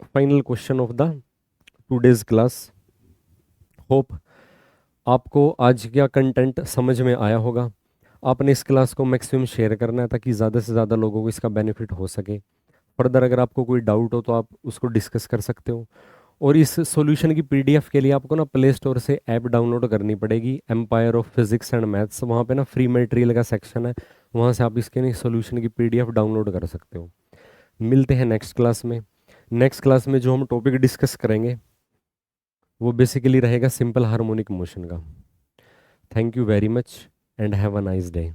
final question of the today's class. Hope आपको आज का कंटेंट समझ में आया होगा। आपने इस क्लास को मैक्सिमम शेयर करना है ताकि ज़्यादा से ज़्यादा लोगों को इसका बेनिफिट हो सके। फर्दर अगर आपको कोई डाउट हो तो आप उसको डिस्कस कर सकते हो। और इस सॉल्यूशन की पीडीएफ के लिए आपको ना प्ले स्टोर से ऐप डाउनलोड करनी पड़ेगी, Empire of Physics and Maths. वहाँ पे ना फ्री मटेरियल का सेक्शन है, वहाँ से आप इसके सॉल्यूशन की पीडीएफ डाउनलोड कर सकते हो। मिलते हैं नेक्स्ट क्लास में। नेक्स्ट क्लास में जो हम टॉपिक डिस्कस करेंगे वो बेसिकली रहेगा सिंपल हार्मोनिक मोशन का। Thank you very much and have a nice day.